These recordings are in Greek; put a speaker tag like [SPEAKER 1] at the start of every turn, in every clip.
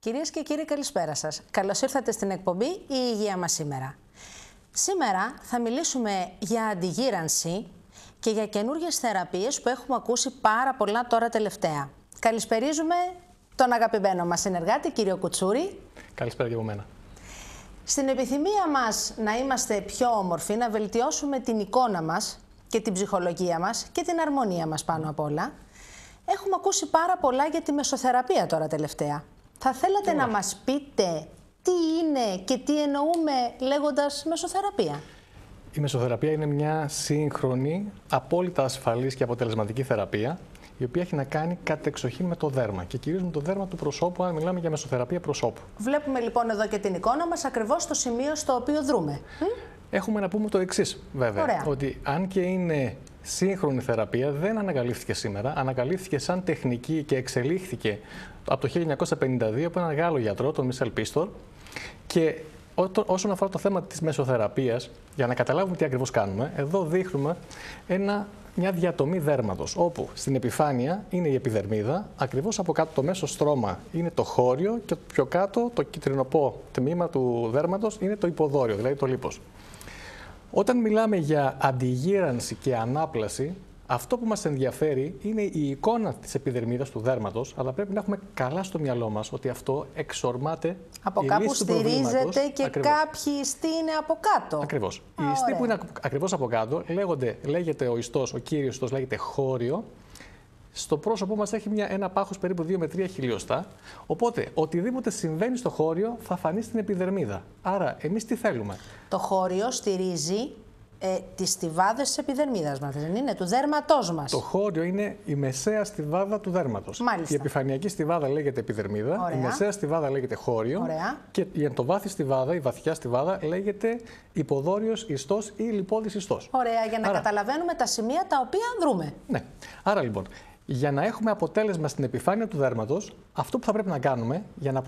[SPEAKER 1] Κυρίες και κύριοι, καλησπέρα σας. Καλώς ήρθατε στην εκπομπή «Η Υγεία μας σήμερα». Σήμερα θα μιλήσουμε για αντιγύρανση και για καινούργιες θεραπείες που έχουμε ακούσει πάρα πολλά τώρα τελευταία. Καλησπερίζουμε τον αγαπημένο μας συνεργάτη, κύριο Κουτσούρη.
[SPEAKER 2] Καλησπέρα και από μένα.
[SPEAKER 1] Στην επιθυμία μας να είμαστε πιο όμορφοι, να βελτιώσουμε την εικόνα μας και την ψυχολογία μας και την αρμονία μας πάνω απ' όλα, έχουμε ακούσει πάρα πολλά για τη μεσοθεραπεία τώρα τελευταία. Θα θέλατε να μας πείτε τι είναι και τι εννοούμε λέγοντας μεσοθεραπεία?
[SPEAKER 2] Η μεσοθεραπεία είναι μια σύγχρονη, απόλυτα ασφαλής και αποτελεσματική θεραπεία, η οποία έχει να κάνει κατεξοχήν με το δέρμα και κυρίως με το δέρμα του προσώπου, αν μιλάμε για μεσοθεραπεία προσώπου.
[SPEAKER 1] Βλέπουμε λοιπόν εδώ και την εικόνα μας ακριβώς στο σημείο στο οποίο δρούμε.
[SPEAKER 2] Έχουμε να πούμε το εξής, βέβαια.
[SPEAKER 1] Ωραία.
[SPEAKER 2] Ότι αν και είναι σύγχρονη θεραπεία, δεν ανακαλύφθηκε σήμερα. Ανακαλύφθηκε σαν τεχνική και εξελίχθηκε από το 1952 από έναν Γάλλο γιατρό, τον Μισελ Πίστορ. Και όσον αφορά το θέμα της μεσοθεραπείας, για να καταλάβουμε τι ακριβώς κάνουμε, εδώ δείχνουμε μια διατομή δέρματος, όπου στην επιφάνεια είναι η επιδερμίδα, ακριβώς από κάτω το μέσο στρώμα είναι το χώριο και πιο κάτω το κυτρινοπό τμήμα του δέρματος είναι το υποδόριο, δηλαδή το λίπος. Όταν μιλάμε για αντιγύρανση και ανάπλαση, αυτό που μας ενδιαφέρει είναι η εικόνα της επιδερμίδας του δέρματος, αλλά πρέπει να έχουμε καλά στο μυαλό μας ότι αυτό εξορμάται
[SPEAKER 1] από κάπου στηρίζεται και
[SPEAKER 2] ακριβώς.
[SPEAKER 1] Κάποιοι ιστοί είναι από κάτω.
[SPEAKER 2] Ακριβώς. Οι ιστοί που είναι ακριβώς από κάτω λέγεται ο ιστός, ο κύριος ιστός λέγεται χώριο. Στο πρόσωπό μας έχει ένα πάχος περίπου 2 με 3 χιλιοστά. Οπότε, οτιδήποτε συμβαίνει στο χώριο θα φανεί στην επιδερμίδα. Άρα, εμείς τι θέλουμε?
[SPEAKER 1] Το χώριο στηρίζει τις στιβάδες της επιδερμίδας μας, δεν είναι, του δέρματός μας.
[SPEAKER 2] Το χώριο είναι η μεσαία στιβάδα του δέρματος.
[SPEAKER 1] Μάλιστα.
[SPEAKER 2] Η επιφανειακή στιβάδα λέγεται επιδερμίδα,
[SPEAKER 1] Ωραία.
[SPEAKER 2] η μεσαία στιβάδα λέγεται χώριο.
[SPEAKER 1] Ωραία.
[SPEAKER 2] Και η εντοβάθη στιβάδα, η βαθιά στιβάδα λέγεται υποδόριος ιστός ή λιπώδης ιστός.
[SPEAKER 1] Ωραία, για να καταλαβαίνουμε τα σημεία τα οποία δρούμε.
[SPEAKER 2] Ναι. Άρα λοιπόν, για να έχουμε αποτέλεσμα στην επιφάνεια του δέρματος, αυτό που θα πρέπει να κάνουμε για να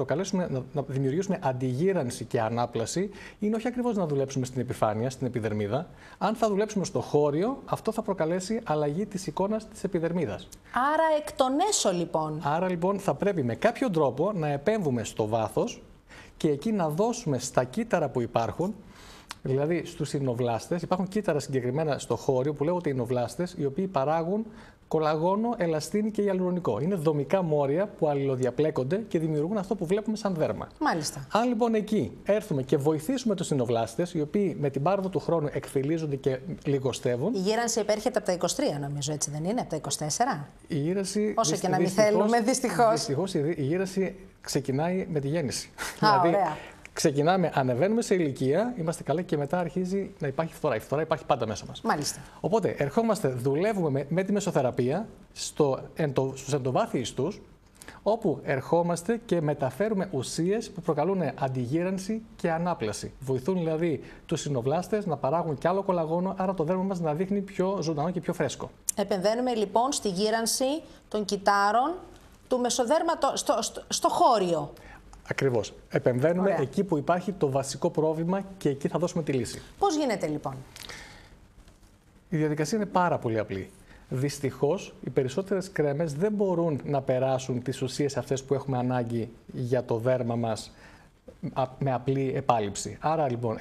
[SPEAKER 2] να δημιουργήσουμε αντιγύρανση και ανάπλαση είναι όχι ακριβώς να δουλέψουμε στην επιφάνεια, στην επιδερμίδα. Αν θα δουλέψουμε στο χώριο, αυτό θα προκαλέσει αλλαγή της εικόνας της επιδερμίδας.
[SPEAKER 1] Άρα εκ των έσω λοιπόν.
[SPEAKER 2] Άρα λοιπόν θα πρέπει με κάποιο τρόπο να επέμβουμε στο βάθος και εκεί να δώσουμε στα κύτταρα που υπάρχουν, δηλαδή στους ιννοβλάστες, υπάρχουν κύτταρα συγκεκριμένα στο χώριο που λέγονται ιννοβλάστες, οι οποίοι παράγουν κολαγόνο, ελαστίνη και ιαλουρονικό. Είναι δομικά μόρια που αλληλοδιαπλέκονται και δημιουργούν αυτό που βλέπουμε σαν δέρμα.
[SPEAKER 1] Μάλιστα.
[SPEAKER 2] Αν λοιπόν εκεί έρθουμε και βοηθήσουμε τους ιννοβλάστες, οι οποίοι με την πάροδο του χρόνου εκφυλίζονται και λιγοστεύουν.
[SPEAKER 1] Η γύρανση υπέρχεται από τα 23, νομίζω, έτσι δεν είναι, από τα 24.
[SPEAKER 2] Η γύρανση.
[SPEAKER 1] Όσο και να μην θέλουμε, δυστυχώς.
[SPEAKER 2] Δυστυχώς η γύρανση ξεκινάει με τη γέννηση.
[SPEAKER 1] Ωραία.
[SPEAKER 2] Ξεκινάμε, ανεβαίνουμε σε ηλικία, είμαστε καλοί και μετά αρχίζει να υπάρχει φθορά. Η φθορά υπάρχει πάντα μέσα μας.
[SPEAKER 1] Μάλιστα.
[SPEAKER 2] Οπότε, δουλεύουμε με τη μεσοθεραπεία στους εντοβάθειοι ιστούς, όπου ερχόμαστε και μεταφέρουμε ουσίες που προκαλούν αντιγύρανση και ανάπλαση. Βοηθούν δηλαδή τους ιννοβλάστες να παράγουν κι άλλο κολαγόνο, άρα το δέρμα μας να δείχνει πιο ζωντανό και πιο φρέσκο.
[SPEAKER 1] Επεμβαίνουμε λοιπόν στη γύρανση των κυττάρων του μεσοδέρματος στο χώριο.
[SPEAKER 2] Ακριβώς. Επεμβαίνουμε εκεί που υπάρχει το βασικό πρόβλημα και εκεί θα δώσουμε τη λύση.
[SPEAKER 1] Πώς γίνεται λοιπόν?
[SPEAKER 2] Η διαδικασία είναι πάρα πολύ απλή. Δυστυχώς, οι περισσότερες κρέμες δεν μπορούν να περάσουν τις ουσίες αυτές που έχουμε ανάγκη για το δέρμα μας με απλή επάλυψη. Άρα λοιπόν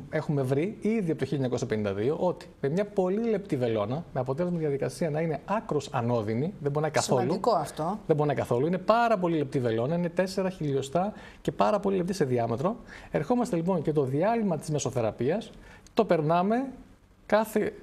[SPEAKER 2] έχουμε βρει ήδη από το 1952 ότι με μια πολύ λεπτή βελόνα, με αποτέλεσμα η διαδικασία να είναι άκρως ανώδυνη, δεν μπορεί να είναι καθόλου.
[SPEAKER 1] Σημαντικό αυτό.
[SPEAKER 2] Δεν μπορεί να είναι καθόλου. Είναι πάρα πολύ λεπτή βελόνα, είναι 4 χιλιοστά και πάρα πολύ λεπτή σε διάμετρο. Ερχόμαστε λοιπόν και το διάλειμμα της μεσοθεραπείας το περνάμε κάθε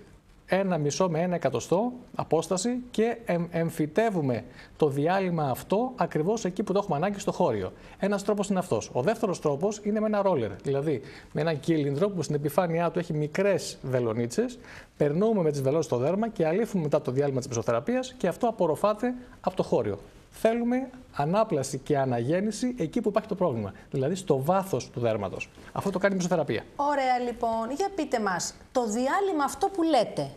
[SPEAKER 2] 1,5 με 1 εκατοστό απόσταση και εμφυτεύουμε το διάλειμμα αυτό ακριβώς εκεί που το έχουμε ανάγκη στο χώριο. Ένας τρόπος είναι αυτός. Ο δεύτερος τρόπος είναι με ένα ρόλερ, δηλαδή με ένα κύλινδρο που στην επιφάνειά του έχει μικρές βελονίτσες. Περνούμε με τις βελόνες στο δέρμα και αλήφουμε μετά το διάλειμμα της μεσοθεραπείας και αυτό απορροφάται από το χώριο. Θέλουμε ανάπλαση και αναγέννηση εκεί που υπάρχει το πρόβλημα, δηλαδή στο βάθος του δέρματος. Αυτό το κάνει η μεσοθεραπεία.
[SPEAKER 1] Ωραία λοιπόν. Για πείτε μας, το διάλειμμα αυτό που λέτε,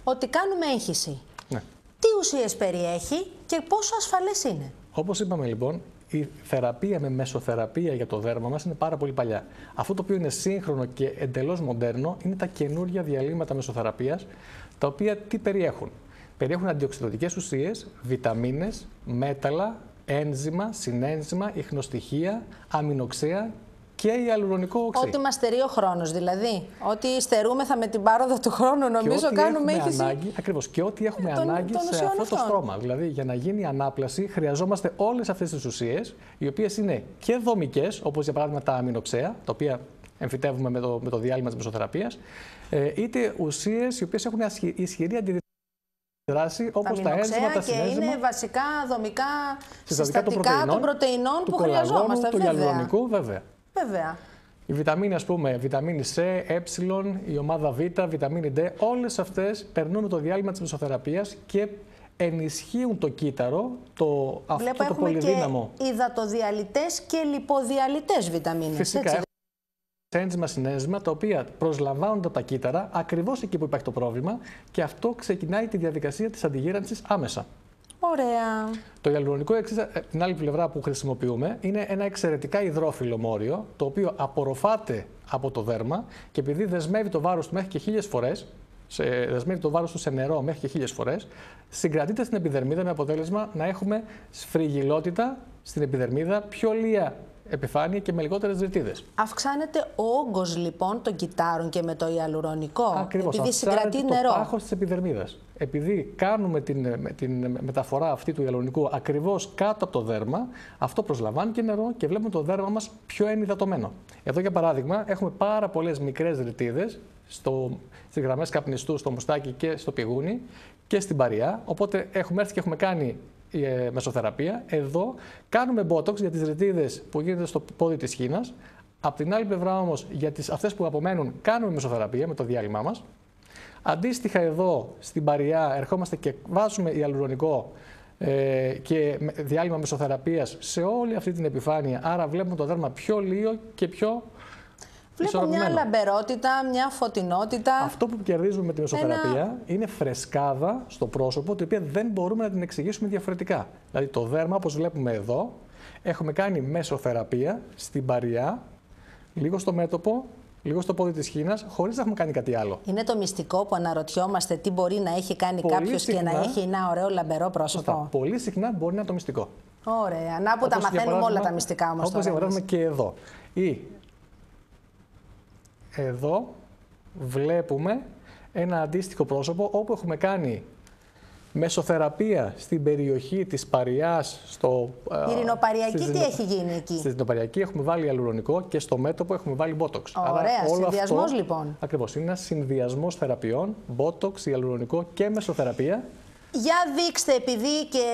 [SPEAKER 1] ότι κάνουμε έγχυση,
[SPEAKER 2] Ναι.
[SPEAKER 1] τι ουσίες περιέχει και πόσο ασφαλές είναι?
[SPEAKER 2] Όπως είπαμε λοιπόν, η θεραπεία με μεσοθεραπεία για το δέρμα μας είναι πάρα πολύ παλιά. Αυτό το οποίο είναι σύγχρονο και εντελώς μοντέρνο είναι τα καινούργια διαλύματα μεσοθεραπείας, τα οποία τι περιέχουν? Περιέχουν αντιοξυδοτικές ουσίες, βιταμίνες, μέταλλα, ένζημα, συνένζημα, ιχνοστοιχεία, αμινοξέα και ιαλουρονικό οξύ.
[SPEAKER 1] Ό,τι μας στερεί ο χρόνος, δηλαδή. Ό,τι στερούμεθα με την πάροδο του χρόνου, νομίζω κάνουμε
[SPEAKER 2] ανάγκη. Ακριβώς. Και ό,τι έχουμε ανάγκη σε αυτό το στρώμα. Δηλαδή, για να γίνει η ανάπλαση, χρειαζόμαστε όλες αυτές τις ουσίες, οι οποίες είναι και δομικές, όπως για παράδειγμα τα αμινοξέα, τα οποία εμφυτεύουμε με το διάλειμμα της μεσοθεραπείας, είτε ουσίες οι οποίες έχουν ισχυρή αντιδράση, όπως τα ένζημα, τα συνένζημα. Και
[SPEAKER 1] είναι βασικά δομικά συστατικά των πρωτεϊνών που χρειαζόμαστε.
[SPEAKER 2] Του ιαλουρονικού, βέβαια.
[SPEAKER 1] Βέβαια.
[SPEAKER 2] Οι βιταμίνες, ας πούμε, βιταμίνη C, Ε, η ομάδα Β, βιταμίνη D, όλες αυτές περνούν το διάλειμμα της μεσοθεραπείας και ενισχύουν το κύτταρο, αυτό το πολυδύναμο.
[SPEAKER 1] Και υδατοδιαλυτές και λιποδιαλυτές βιταμίνες.
[SPEAKER 2] Φυσικά. Ένζημα, συνένζημα, τα οποία προσλαμβάνονται από τα κύτταρα ακριβώς εκεί που υπάρχει το πρόβλημα και αυτό ξεκινάει τη διαδικασία της αντιγύρανσης άμεσα.
[SPEAKER 1] Ωραία.
[SPEAKER 2] Το ιαλουρονικό, την άλλη πλευρά που χρησιμοποιούμε, είναι ένα εξαιρετικά υδρόφιλο μόριο, το οποίο απορροφάται από το δέρμα και επειδή δεσμεύει το βάρος του μέχρι και 1000 φορές, δεσμεύει το βάρος του σε νερό μέχρι και 1000 φορές, συγκρατείται στην επιδερμίδα με αποτέλεσμα να έχουμε σφριγγυλότητα στην επιδερμίδα, πιο λία επιφάνεια και με λιγότερες ρητίδες.
[SPEAKER 1] Αυξάνεται ο όγκος λοιπόν των κυττάρων και με το ιαλουρονικό.
[SPEAKER 2] Ακριβώς,
[SPEAKER 1] επειδή συγκρατεί νερό.
[SPEAKER 2] Το πάχος της επιδερμίδας. Επειδή κάνουμε την μεταφορά αυτή του ιαλουρονικού ακριβώς κάτω από το δέρμα, αυτό προσλαμβάνει και νερό και βλέπουμε το δέρμα μας πιο ενυδατωμένο. Εδώ για παράδειγμα έχουμε πάρα πολλές μικρές ρητίδες στις γραμμές καπνιστού, στο μουστάκι και στο πηγούνι και στην παριά. Οπότε έχουμε έρθει και έχουμε κάνει μεσοθεραπεία. Εδώ κάνουμε μπότοξ για τις ρητίδες που γίνεται στο πόδι της χήνας. Απ' την άλλη πλευρά όμως, για αυτές που απομένουν, κάνουμε μεσοθεραπεία με το διάλειμμά μας. Αντίστοιχα εδώ στην παριά ερχόμαστε και βάζουμε ιαλουρονικό και διάλειμμα μεσοθεραπείας σε όλη αυτή την επιφάνεια. Άρα βλέπουμε το δέρμα πιο λίο και πιο
[SPEAKER 1] Βλέπω μια λαμπερότητα, μια φωτεινότητα.
[SPEAKER 2] Αυτό που κερδίζουμε με τη μεσοθεραπεία είναι φρεσκάδα στο πρόσωπο, την οποία δεν μπορούμε να την εξηγήσουμε διαφορετικά. Δηλαδή το δέρμα, όπως βλέπουμε εδώ, έχουμε κάνει μεσοθεραπεία στην παριά, λίγο στο μέτωπο, λίγο στο πόδι της χήνας, χωρίς να έχουμε κάνει κάτι άλλο.
[SPEAKER 1] Είναι το μυστικό που αναρωτιόμαστε τι μπορεί να έχει κάνει κάποιος και να έχει ένα ωραίο λαμπερό πρόσωπο.
[SPEAKER 2] Σωστά. Πολύ συχνά μπορεί να είναι το μυστικό.
[SPEAKER 1] Ωραία. Να που τα μαθαίνουμε όλα τα μυστικά όμως.
[SPEAKER 2] Όπως για παράδειγμα και εδώ. Εδώ βλέπουμε ένα αντίστοιχο πρόσωπο όπου έχουμε κάνει μεσοθεραπεία στην περιοχή της παριάς.
[SPEAKER 1] Η ρινοπαριακή τι έχει γίνει εκεί?
[SPEAKER 2] Στη ρινοπαριακή έχουμε βάλει ιαλουρονικό και στο μέτωπο έχουμε βάλει μπότοξ.
[SPEAKER 1] Ωραία, συνδυασμός λοιπόν.
[SPEAKER 2] Ακριβώς, είναι ένας συνδυασμός θεραπείων, μπότοξ, ιαλουρονικό και μεσοθεραπεία.
[SPEAKER 1] Για δείξτε, επειδή και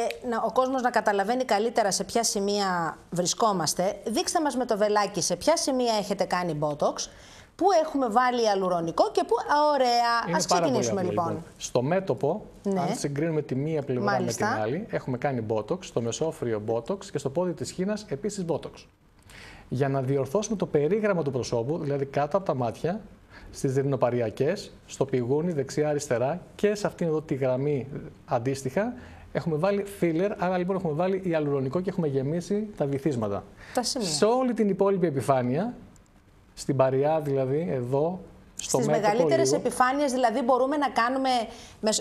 [SPEAKER 1] ο κόσμος να καταλαβαίνει καλύτερα σε ποια σημεία βρισκόμαστε, δείξτε μας με το βελάκι σε ποια σημεία έχετε κάνει μπότοξ, πού έχουμε βάλει ιαλουρονικό και πού. Ωραία, ας ξεκινήσουμε λοιπόν.
[SPEAKER 2] Στο μέτωπο, αν συγκρίνουμε τη μία πλευρά με την άλλη, έχουμε κάνει μπότοξ, στο μεσόφριο μπότοξ και στο πόδι της χήνας επίσης μπότοξ. Για να διορθώσουμε το περίγραμμα του προσώπου, δηλαδή κάτω από τα μάτια, στις ρινοπαριακές, στο πηγούνι δεξιά-αριστερά και σε αυτήν εδώ τη γραμμή αντίστοιχα, έχουμε βάλει filler, άρα λοιπόν έχουμε βάλει ιαλουρονικό και έχουμε γεμίσει τα βυθίσματα. Σε όλη την υπόλοιπη επιφάνεια, στην παριά δηλαδή, εδώ, στο μέτωπο.
[SPEAKER 1] Στις μεγαλύτερες επιφάνειες δηλαδή μπορούμε να κάνουμε,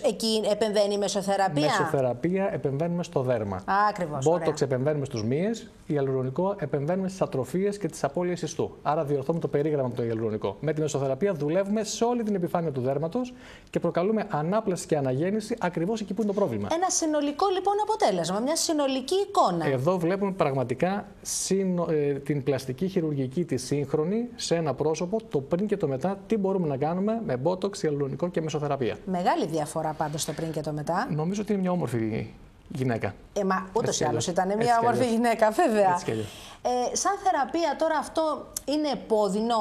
[SPEAKER 1] εκεί επεμβαίνει η μεσοθεραπεία.
[SPEAKER 2] Μεσοθεραπεία επεμβαίνουμε στο δέρμα.
[SPEAKER 1] Ακριβώς.
[SPEAKER 2] Μπότοξ επεμβαίνουμε στους μύες, ιαλουρονικό επεμβαίνουμε στις ατροφίες και τις απώλειες ιστού. Άρα διορθώνουμε το περίγραμμα με το ιαλουρονικό. Με τη μεσοθεραπεία δουλεύουμε σε όλη την επιφάνεια του δέρματος και προκαλούμε ανάπλαση και αναγέννηση ακριβώς εκεί που είναι το πρόβλημα.
[SPEAKER 1] Ένα συνολικό λοιπόν αποτέλεσμα, μια συνολική εικόνα.
[SPEAKER 2] Εδώ βλέπουμε πραγματικά την πλαστική χειρουργική τη σύγχρονη σε ένα πρόσωπο, το πριν και το μετά, τι μπορούμε να κάνουμε με μπότοξ, ιαλουρονικό και μεσοθεραπεία.
[SPEAKER 1] Μεγάλη διαφορά πάντως το πριν και το μετά.
[SPEAKER 2] Νομίζω ότι είναι μια όμορφη γυναίκα.
[SPEAKER 1] Μα ούτως ή άλλως ήταν μια όμορφη γυναίκα, βέβαια. Σαν θεραπεία τώρα αυτό είναι επώδυνο,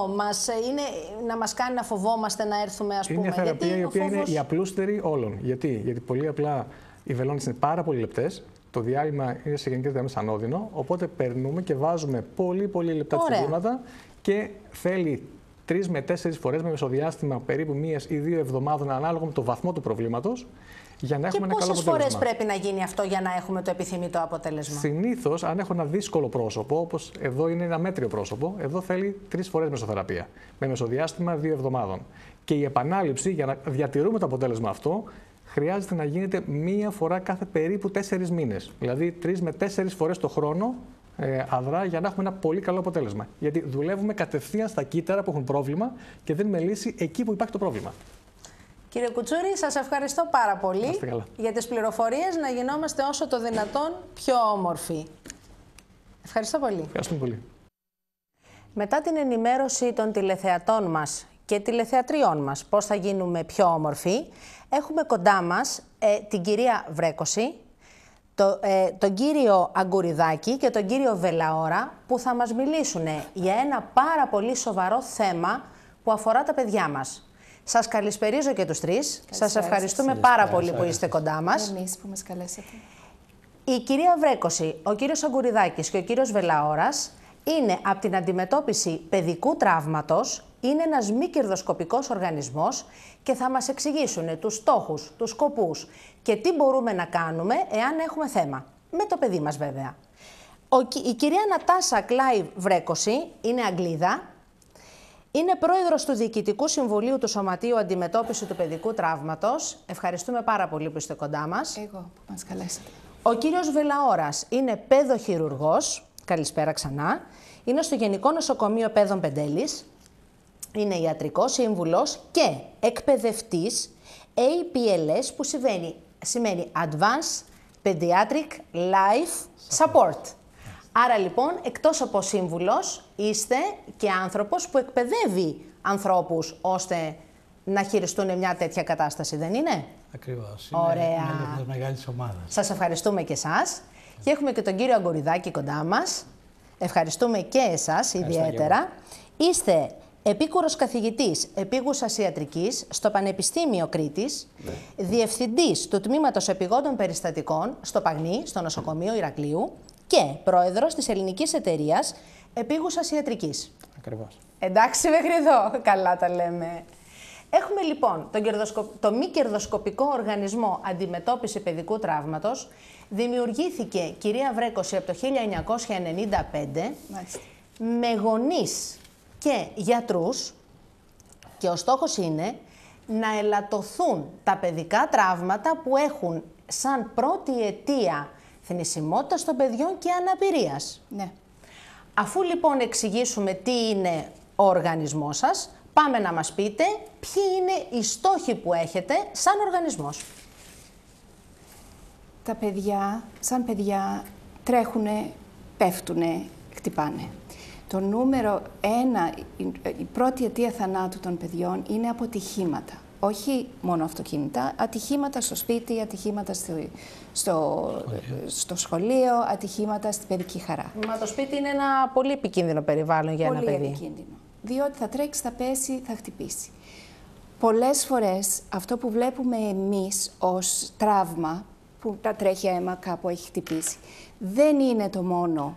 [SPEAKER 1] είναι να μας κάνει να φοβόμαστε να έρθουμε, ας πούμε.
[SPEAKER 2] Είναι μια θεραπεία η οποία είναι η απλούστερη όλων. Γιατί πολύ απλά οι βελόνες είναι πάρα πολύ λεπτές. Το διάλειμμα είναι σε γενικές γραμμές ανώδυνο, οπότε περνούμε και βάζουμε πολύ λεπτά τσιμπήματα και θέλει 3 με 4 φορές με μεσοδιάστημα περίπου 1 ή 2 εβδομάδων ανάλογα με το βαθμό του προβλήματος για να έχουμε ένα καλό αποτέλεσμα.
[SPEAKER 1] Πόσες φορές πρέπει να γίνει αυτό για να έχουμε το επιθυμητό αποτέλεσμα?
[SPEAKER 2] Συνήθως, αν έχω ένα δύσκολο πρόσωπο, όπως εδώ είναι ένα μέτριο πρόσωπο, εδώ θέλει 3 φορές μεσοθεραπεία με μεσοδιάστημα 2 εβδομάδων. Και η επανάληψη για να διατηρούμε το αποτέλεσμα αυτό χρειάζεται να γίνεται μία φορά κάθε περίπου 4 μήνες. Δηλαδή 3 με 4 φορές το χρόνο αδρά για να έχουμε ένα πολύ καλό αποτέλεσμα. Γιατί δουλεύουμε κατευθείαν στα κύτταρα που έχουν πρόβλημα και δίνουμε λύση εκεί που υπάρχει το πρόβλημα.
[SPEAKER 1] Κύριε Κουτσούρη, σας ευχαριστώ πάρα πολύ για τις πληροφορίες, να γινόμαστε όσο το δυνατόν πιο όμορφοι. Ευχαριστώ πολύ.
[SPEAKER 2] Ευχαριστούμε πολύ.
[SPEAKER 1] Μετά την ενημέρωση των τηλεθεατών μας και τηλεθεατριών μας πώς θα γίνουμε πιο όμορφοι, έχουμε κοντά μας την κυρία Βρέκωση, τον κύριο Αγκουριδάκη και τον κύριο Βελαώρα, που θα μας μιλήσουν για ένα πάρα πολύ σοβαρό θέμα που αφορά τα παιδιά μας. Σας καλησπερίζω και τους τρεις. Σας ευχαριστούμε πάρα πολύ που είστε κοντά μας.
[SPEAKER 3] Εμείς που μας καλέσατε.
[SPEAKER 1] Η κυρία Βρέκωση, ο κύριος Αγκουριδάκης και ο κύριος Βελαώρας είναι από την αντιμετώπιση παιδικού τραύματος, είναι ένας μη κερδοσκοπικός οργανισμός και θα μας εξηγήσουν τους στόχους, τους σκοπούς και τι μπορούμε να κάνουμε εάν έχουμε θέμα. Με το παιδί μας βέβαια. Η κυρία Νατάσα Κλάιβ Βρέκωση είναι Αγγλίδα, είναι πρόεδρος του Διοικητικού Συμβουλίου του Σωματείου Αντιμετώπιση του Παιδικού Τραύματος. Ευχαριστούμε πάρα πολύ που είστε κοντά μας.
[SPEAKER 3] Εγώ που μας καλέσατε.
[SPEAKER 1] Ο κύριος Βελαώρας είναι παιδοχειρουργός. Καλησπέρα ξανά. Είναι στο Γενικό Νοσοκομείο Παιδών Πεντέλης. Είναι ιατρικός σύμβουλος και εκπαιδευτής APLS, που σημαίνει Advanced Pediatric Life Support. Άρα λοιπόν, εκτός από σύμβουλος, είστε και άνθρωπος που εκπαιδεύει ανθρώπους ώστε να χειριστούν μια τέτοια κατάσταση, δεν είναι?
[SPEAKER 4] Ακριβώς.
[SPEAKER 1] Ωραία.
[SPEAKER 4] Είναι μέλος μεγάλης ομάδας.
[SPEAKER 1] Σας ευχαριστούμε και εσάς. Και έχουμε και τον κύριο Αγκουριδάκη κοντά μας. Ευχαριστούμε και εσάς ιδιαίτερα. Είστε επίκουρος καθηγητής επίγουσας ιατρικής στο Πανεπιστήμιο Κρήτης, διευθυντής του Τμήματος Επιγόντων Περιστατικών στο Παγνί, στο Νοσοκομείο Ηρακλείου και πρόεδρος της Ελληνικής Εταιρείας Επίγουσας Ιατρικής.
[SPEAKER 2] Ακριβώς.
[SPEAKER 1] Εντάξει μέχρι εδώ, καλά τα λέμε. Έχουμε λοιπόν το μη κερδοσκοπικό οργανισμό αντιμετώπιση παιδικού τραύματος. Δημιουργήθηκε, κυρία Βρέκωση, από το 1995 με γονείς και γιατρούς και ο στόχος είναι να ελαττωθούν τα παιδικά τραύματα που έχουν σαν πρώτη αιτία θνησιμότητας των παιδιών και αναπηρίας.
[SPEAKER 3] Ναι.
[SPEAKER 1] Αφού λοιπόν εξηγήσουμε τι είναι ο οργανισμός σας, πάμε να μας πείτε ποιοι είναι οι στόχοι που έχετε σαν οργανισμός.
[SPEAKER 3] Τα παιδιά, σαν παιδιά, τρέχουνε, πέφτουνε, χτυπάνε. Το νούμερο 1, η πρώτη αιτία θανάτου των παιδιών είναι αποτυχήματα. Όχι μόνο αυτοκίνητα, ατυχήματα στο σπίτι, ατυχήματα στο σχολείο, ατυχήματα στην παιδική χαρά.
[SPEAKER 1] Μα το σπίτι είναι ένα πολύ επικίνδυνο περιβάλλον για ένα παιδί.
[SPEAKER 3] Πολύ επικίνδυνο. Διότι θα τρέξει, θα πέσει, θα χτυπήσει. Πολλές φορές αυτό που βλέπουμε εμείς ως τραύμα, που τα τρέχει αίμα, κάπου έχει χτυπήσει, δεν είναι το μόνο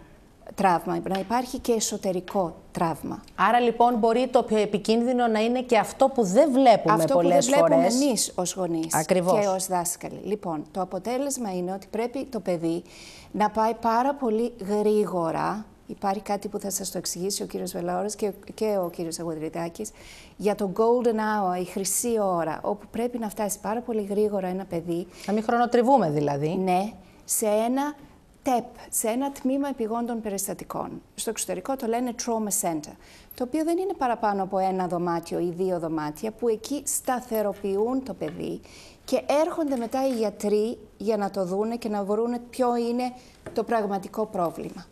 [SPEAKER 3] τραύμα, να υπάρχει και εσωτερικό τραύμα.
[SPEAKER 1] Άρα λοιπόν μπορεί το πιο επικίνδυνο να είναι και αυτό που δεν βλέπουμε πολλές φορές.
[SPEAKER 3] Αυτό που δεν βλέπουμε εμείς ως γονείς.
[SPEAKER 1] Ακριβώς.
[SPEAKER 3] Και ως δάσκαλοι. Λοιπόν, το αποτέλεσμα είναι ότι πρέπει το παιδί να πάει πάρα πολύ γρήγορα. Υπάρχει κάτι που θα σας το εξηγήσει ο κύριος Βελαώρας και ο κύριος Αγκουριδάκης για το golden hour, η χρυσή ώρα, όπου πρέπει να φτάσει πάρα πολύ γρήγορα ένα παιδί.
[SPEAKER 1] Να μην χρονοτριβούμε δηλαδή.
[SPEAKER 3] Ναι, σε ένα TEP, σε ένα τμήμα επιγόντων περιστατικών. Στο εξωτερικό το λένε trauma center, το οποίο δεν είναι παραπάνω από 1 δωμάτιο ή 2 δωμάτια, που εκεί σταθεροποιούν το παιδί και έρχονται μετά οι γιατροί για να το δούνε και να βρουν ποιο είναι το πραγματικό πρόβλημα.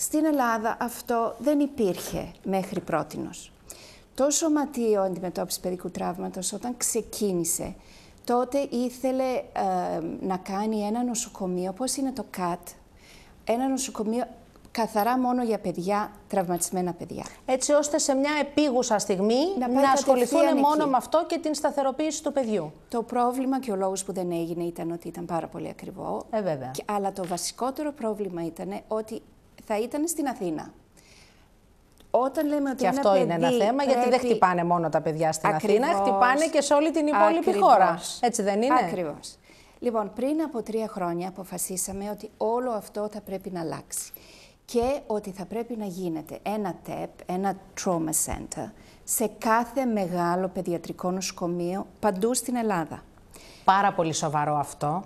[SPEAKER 3] Στην Ελλάδα αυτό δεν υπήρχε μέχρι πρότινος. Το Σωματείο Αντιμετώπισης Παιδικού Τραύματος όταν ξεκίνησε, τότε ήθελε να κάνει ένα νοσοκομείο, πώς είναι το ΚΑΤ, ένα νοσοκομείο καθαρά μόνο για παιδιά, τραυματισμένα παιδιά.
[SPEAKER 1] Έτσι ώστε σε μια επίγουσα στιγμή να ασχοληθούν μόνο με αυτό και την σταθεροποίηση του παιδιού.
[SPEAKER 3] Το πρόβλημα και ο λόγος που δεν έγινε ήταν ότι ήταν πάρα πολύ ακριβό.
[SPEAKER 1] Βέβαια.
[SPEAKER 3] Αλλά το βασικότερο πρόβλημα ήταν ότι θα ήταν στην Αθήνα. Όταν λέμε ότι
[SPEAKER 1] και αυτό είναι ένα θέμα, γιατί δεν χτυπάνε μόνο τα παιδιά στην Αθήνα, χτυπάνε και σε όλη την υπόλοιπη χώρα. Έτσι δεν είναι?
[SPEAKER 3] Ακριβώς. Λοιπόν, πριν από 3 χρόνια αποφασίσαμε ότι όλο αυτό θα πρέπει να αλλάξει και ότι θα πρέπει να γίνεται ένα TEP, ένα trauma center, σε κάθε μεγάλο παιδιατρικό νοσοκομείο παντού στην Ελλάδα.
[SPEAKER 1] Πάρα πολύ σοβαρό αυτό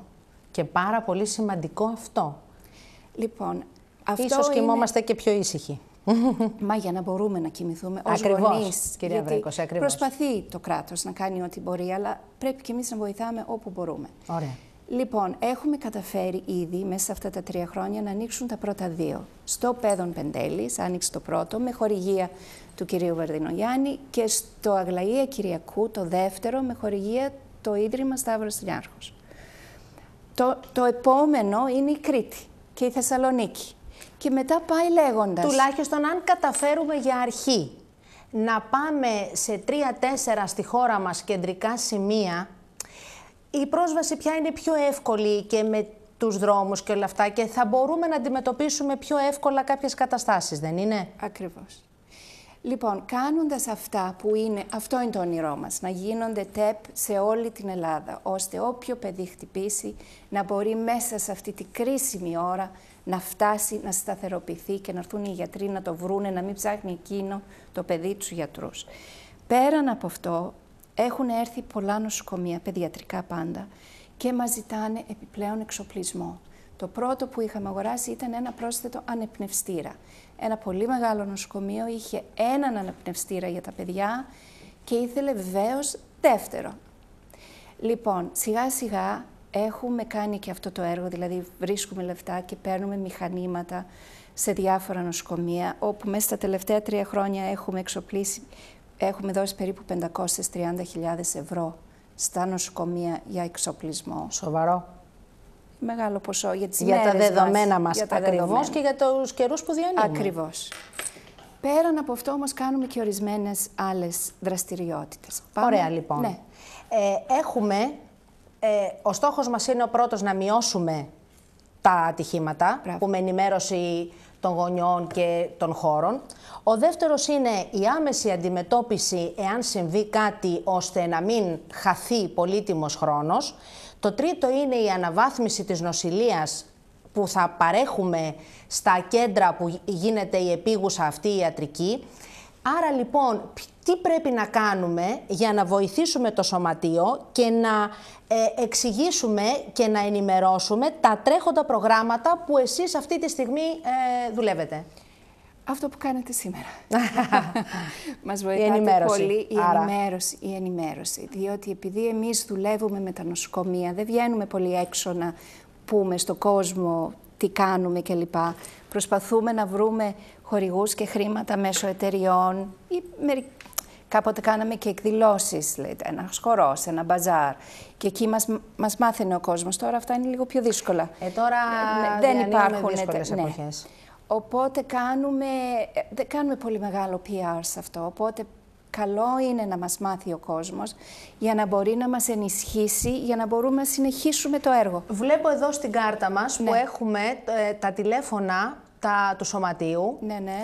[SPEAKER 1] και πάρα πολύ σημαντικό αυτό.
[SPEAKER 3] Λοιπόν, αυτό
[SPEAKER 1] ίσως κοιμόμαστε και πιο ήσυχοι.
[SPEAKER 3] Μα για να μπορούμε να κοιμηθούμε ως
[SPEAKER 1] Ακριβώς,
[SPEAKER 3] γονείς,
[SPEAKER 1] κυρία
[SPEAKER 3] γιατί
[SPEAKER 1] Βρέικος, ακριβώς.
[SPEAKER 3] προσπαθεί το κράτος να κάνει ό,τι μπορεί, αλλά πρέπει και εμείς να βοηθάμε όπου μπορούμε.
[SPEAKER 1] Ωραία.
[SPEAKER 3] Λοιπόν, έχουμε καταφέρει ήδη μέσα σε αυτά τα 3 χρόνια να ανοίξουν τα πρώτα 2. Στο Πέδων Πεντέλης άνοιξε το πρώτο με χορηγία του κυρίου Βαρδινογιάννη και στο Αγλαία Κυριακού το δεύτερο με χορηγία το Ίδρυμα Σταύρος Τηλιάρχος. Το επόμενο είναι η Κρήτη και η Θεσσαλονίκη. Και μετά πάει λέγοντας.
[SPEAKER 1] Τουλάχιστον αν καταφέρουμε για αρχή να πάμε σε 3-4 στη χώρα μας κεντρικά σημεία, η πρόσβαση πια είναι πιο εύκολη και με τους δρόμους και όλα αυτά και θα μπορούμε να αντιμετωπίσουμε πιο εύκολα κάποιες καταστάσεις, δεν είναι?
[SPEAKER 3] Ακριβώς. Λοιπόν, κάνοντας αυτά που είναι, αυτό είναι το όνειρό μας, να γίνονται ΤΕΠ σε όλη την Ελλάδα, ώστε όποιο παιδί χτυπήσει να μπορεί μέσα σε αυτή τη κρίσιμη ώρα να φτάσει, να σταθεροποιηθεί και να έρθουν οι γιατροί να το βρούνε, να μην ψάχνει εκείνο το παιδί τους γιατρούς. Πέραν από αυτό, έχουν έρθει πολλά νοσοκομεία, παιδιατρικά πάντα, και μας ζητάνε επιπλέον εξοπλισμό. Το πρώτο που είχαμε αγοράσει ήταν ένα πρόσθετο ανεπνευστήρα. Ένα πολύ μεγάλο νοσοκομείο είχε έναν ανεπνευστήρα για τα παιδιά και ήθελε βεβαίως δεύτερο. Λοιπόν, σιγά σιγά έχουμε κάνει και αυτό το έργο, δηλαδή βρίσκουμε λεφτά και παίρνουμε μηχανήματα σε διάφορα νοσοκομεία, όπου μέσα στα τελευταία 3 χρόνια έχουμε εξοπλίσει, έχουμε δώσει περίπου 530.000 ευρώ στα νοσοκομεία για εξοπλισμό.
[SPEAKER 1] Σοβαρό.
[SPEAKER 3] Μεγάλο ποσό για τις
[SPEAKER 1] για
[SPEAKER 3] μέρες
[SPEAKER 1] τα δεδομένα μας,
[SPEAKER 3] για τα
[SPEAKER 1] ακριβώς,
[SPEAKER 3] δεδομένα.
[SPEAKER 1] και για τους καιρούς που διανύουμε.
[SPEAKER 3] Ακριβώς. Πέραν από αυτό όμως κάνουμε και ορισμένες άλλες δραστηριότητες.
[SPEAKER 1] Ωραία, λοιπόν.
[SPEAKER 3] Ναι.
[SPEAKER 1] Ο στόχος μας είναι ο πρώτος να μειώσουμε τα ατυχήματα, που με ενημέρωση των γονιών και των χώρων. Ο δεύτερος είναι η άμεση αντιμετώπιση εάν συμβεί κάτι ώστε να μην χαθεί πολύτιμος χρόνος. Το τρίτο είναι η αναβάθμιση της νοσηλείας που θα παρέχουμε στα κέντρα που γίνεται η επίγουσα αυτή η ιατρική. Άρα λοιπόν, τι πρέπει να κάνουμε για να βοηθήσουμε το σωματείο και να εξηγήσουμε και να ενημερώσουμε τα τρέχοντα προγράμματα που εσείς αυτή τη στιγμή δουλεύετε?
[SPEAKER 3] Αυτό που κάνετε σήμερα. Μας βοηθάτε πολύ η ενημέρωση. Διότι επειδή εμείς δουλεύουμε με τα νοσοκομεία, δεν βγαίνουμε πολύ έξω να πούμε στον κόσμο τι κάνουμε κλπ. Προσπαθούμε να βρούμε χορηγούς και χρήματα μέσω εταιριών ή κάποτε κάναμε και εκδηλώσεις, λέτε, ένας χορός, ένα μπαζάρ. Και εκεί μας μάθαινε ο κόσμος. Τώρα αυτά είναι λίγο πιο δύσκολα.
[SPEAKER 1] Τώρα
[SPEAKER 3] δεν υπάρχουν
[SPEAKER 1] δύσκολες εποχές.
[SPEAKER 3] Οπότε δεν κάνουμε πολύ μεγάλο PR σε αυτό. Οπότε καλό είναι να μας μάθει ο κόσμος για να μπορεί να μας ενισχύσει, για να μπορούμε να συνεχίσουμε το έργο.
[SPEAKER 1] Βλέπω εδώ στην κάρτα μας που έχουμε τα τηλέφωνα του σωματείου.
[SPEAKER 3] Ναι, ναι.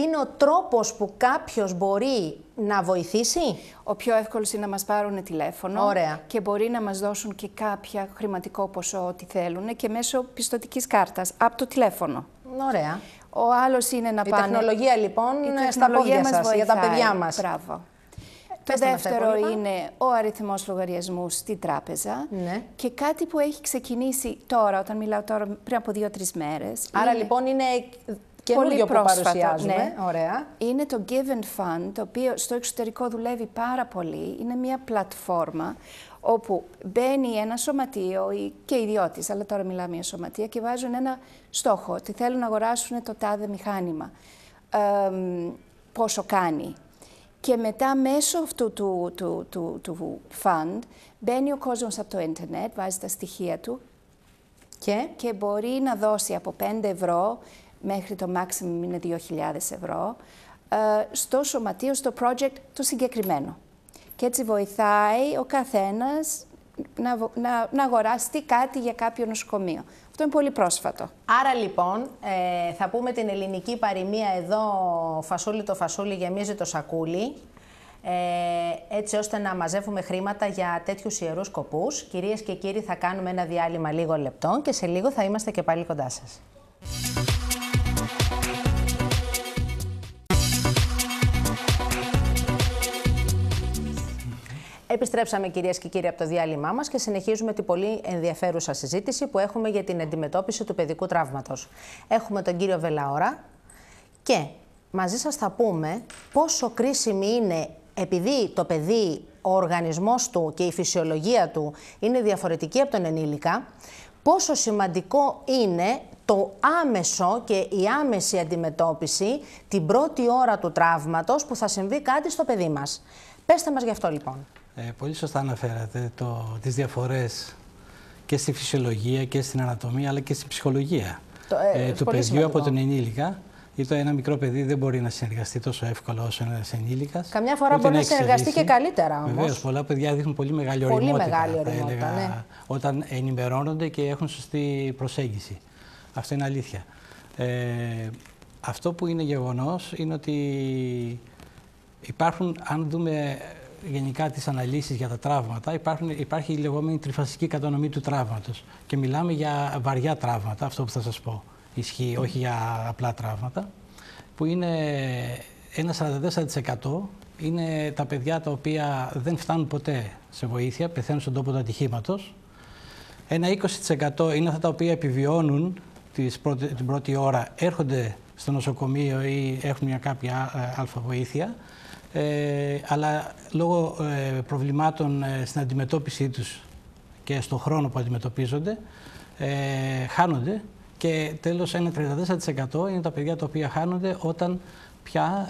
[SPEAKER 1] Είναι ο τρόπος που κάποιος μπορεί να βοηθήσει.
[SPEAKER 3] Ο πιο εύκολος είναι να μας πάρουν τηλέφωνο.
[SPEAKER 1] Ωραία.
[SPEAKER 3] Και μπορεί να μας δώσουν και κάποια χρηματικό ποσό ό,τι θέλουν και μέσω πιστωτικής κάρτας από το τηλέφωνο.
[SPEAKER 1] Ωραία.
[SPEAKER 3] Ο άλλος είναι να πάνε...
[SPEAKER 1] Τεχνολογία λοιπόν στα πόδια σας, για τα παιδιά μας.
[SPEAKER 3] Μπράβο. Το δεύτερο είναι ο αριθμός λογαριασμού στη τράπεζα.
[SPEAKER 1] Ναι.
[SPEAKER 3] Και κάτι που έχει ξεκινήσει τώρα, όταν μιλάω τώρα πριν από 2-3 μέρες.
[SPEAKER 1] Άρα λοιπόν είναι καινούριο που παρουσιάζουμε.
[SPEAKER 3] Ναι.
[SPEAKER 1] Ωραία.
[SPEAKER 3] Είναι το Give and Fund, το οποίο στο εξωτερικό δουλεύει πάρα πολύ. Είναι μια πλατφόρμα όπου μπαίνει ένα σωματείο και ιδιώτης, αλλά τώρα μιλάμε για σωματεία, και βάζουν ένα στόχο, ότι θέλουν να αγοράσουν το τάδε μηχάνημα. Πόσο κάνει. Και μετά μέσω αυτού του fund μπαίνει ο κόσμος από το ίντερνετ, βάζει τα στοιχεία του και μπορεί να δώσει από 5 ευρώ μέχρι το maximum είναι 2.000 ευρώ στο σωματείο, στο project το συγκεκριμένο. Και έτσι βοηθάει ο καθένας να αγοράσει κάτι για κάποιο νοσοκομείο. Αυτό είναι πολύ πρόσφατο.
[SPEAKER 1] Άρα λοιπόν θα πούμε την ελληνική παροιμία εδώ, φασούλι το φασούλι γεμίζει το σακούλι, έτσι ώστε να μαζεύουμε χρήματα για τέτοιους ιερούς σκοπούς. Κυρίες και κύριοι, θα κάνουμε ένα διάλειμμα λίγο λεπτών και σε λίγο θα είμαστε και πάλι κοντά σας. Επιστρέψαμε, κυρίες και κύριοι, από το διάλειμμά μας και συνεχίζουμε την πολύ ενδιαφέρουσα συζήτηση που έχουμε για την αντιμετώπιση του παιδικού τραύματος. Έχουμε τον κύριο Βελαώρα και μαζί σας θα πούμε πόσο κρίσιμη είναι, επειδή το παιδί, ο οργανισμός του και η φυσιολογία του είναι διαφορετική από τον ενήλικα, πόσο σημαντικό είναι το άμεσο και η άμεση αντιμετώπιση την πρώτη ώρα του τραύματος που θα συμβεί κάτι στο παιδί μας. Πέστε μας γι' αυτό λοιπόν.
[SPEAKER 4] Πολύ σωστά αναφέρατε τις διαφορές και στη φυσιολογία και στην ανατομία αλλά και στη ψυχολογία του παιδιού από τον ενήλικα. Γιατί ένα μικρό παιδί δεν μπορεί να συνεργαστεί τόσο εύκολα όσο ένας ενήλικας.
[SPEAKER 1] Καμιά φορά μπορεί να συνεργαστεί και καλύτερα όμως.
[SPEAKER 4] Βεβαίως, πολλά παιδιά δείχνουν πολύ μεγάλη ωριμότητα.
[SPEAKER 1] Πολύ μεγάλη ωριμότητα, ναι.
[SPEAKER 4] Όταν ενημερώνονται και έχουν σωστή προσέγγιση. Αυτό είναι αλήθεια. Αυτό που είναι γεγονός είναι ότι υπάρχουν, αν δούμε γενικά τις αναλύσεις για τα τραύματα, υπάρχει η λεγόμενη τριφασική κατανομή του τραύματος. Και μιλάμε για βαριά τραύματα, αυτό που θα σας πω. Ισχύει, όχι για απλά τραύματα, που είναι ένα 44% είναι τα παιδιά τα οποία δεν φτάνουν ποτέ σε βοήθεια, πεθαίνουν στον τόπο του ατυχήματος. Ένα 20% είναι αυτά τα οποία επιβιώνουν την πρώτη ώρα, έρχονται στο νοσοκομείο ή έχουν μια κάποια αλφα βοήθεια, αλλά λόγω προβλημάτων στην αντιμετώπιση τους και στον χρόνο που αντιμετωπίζονται, χάνονται. Και τέλος, ένα 34% είναι τα παιδιά τα οποία χάνονται όταν πια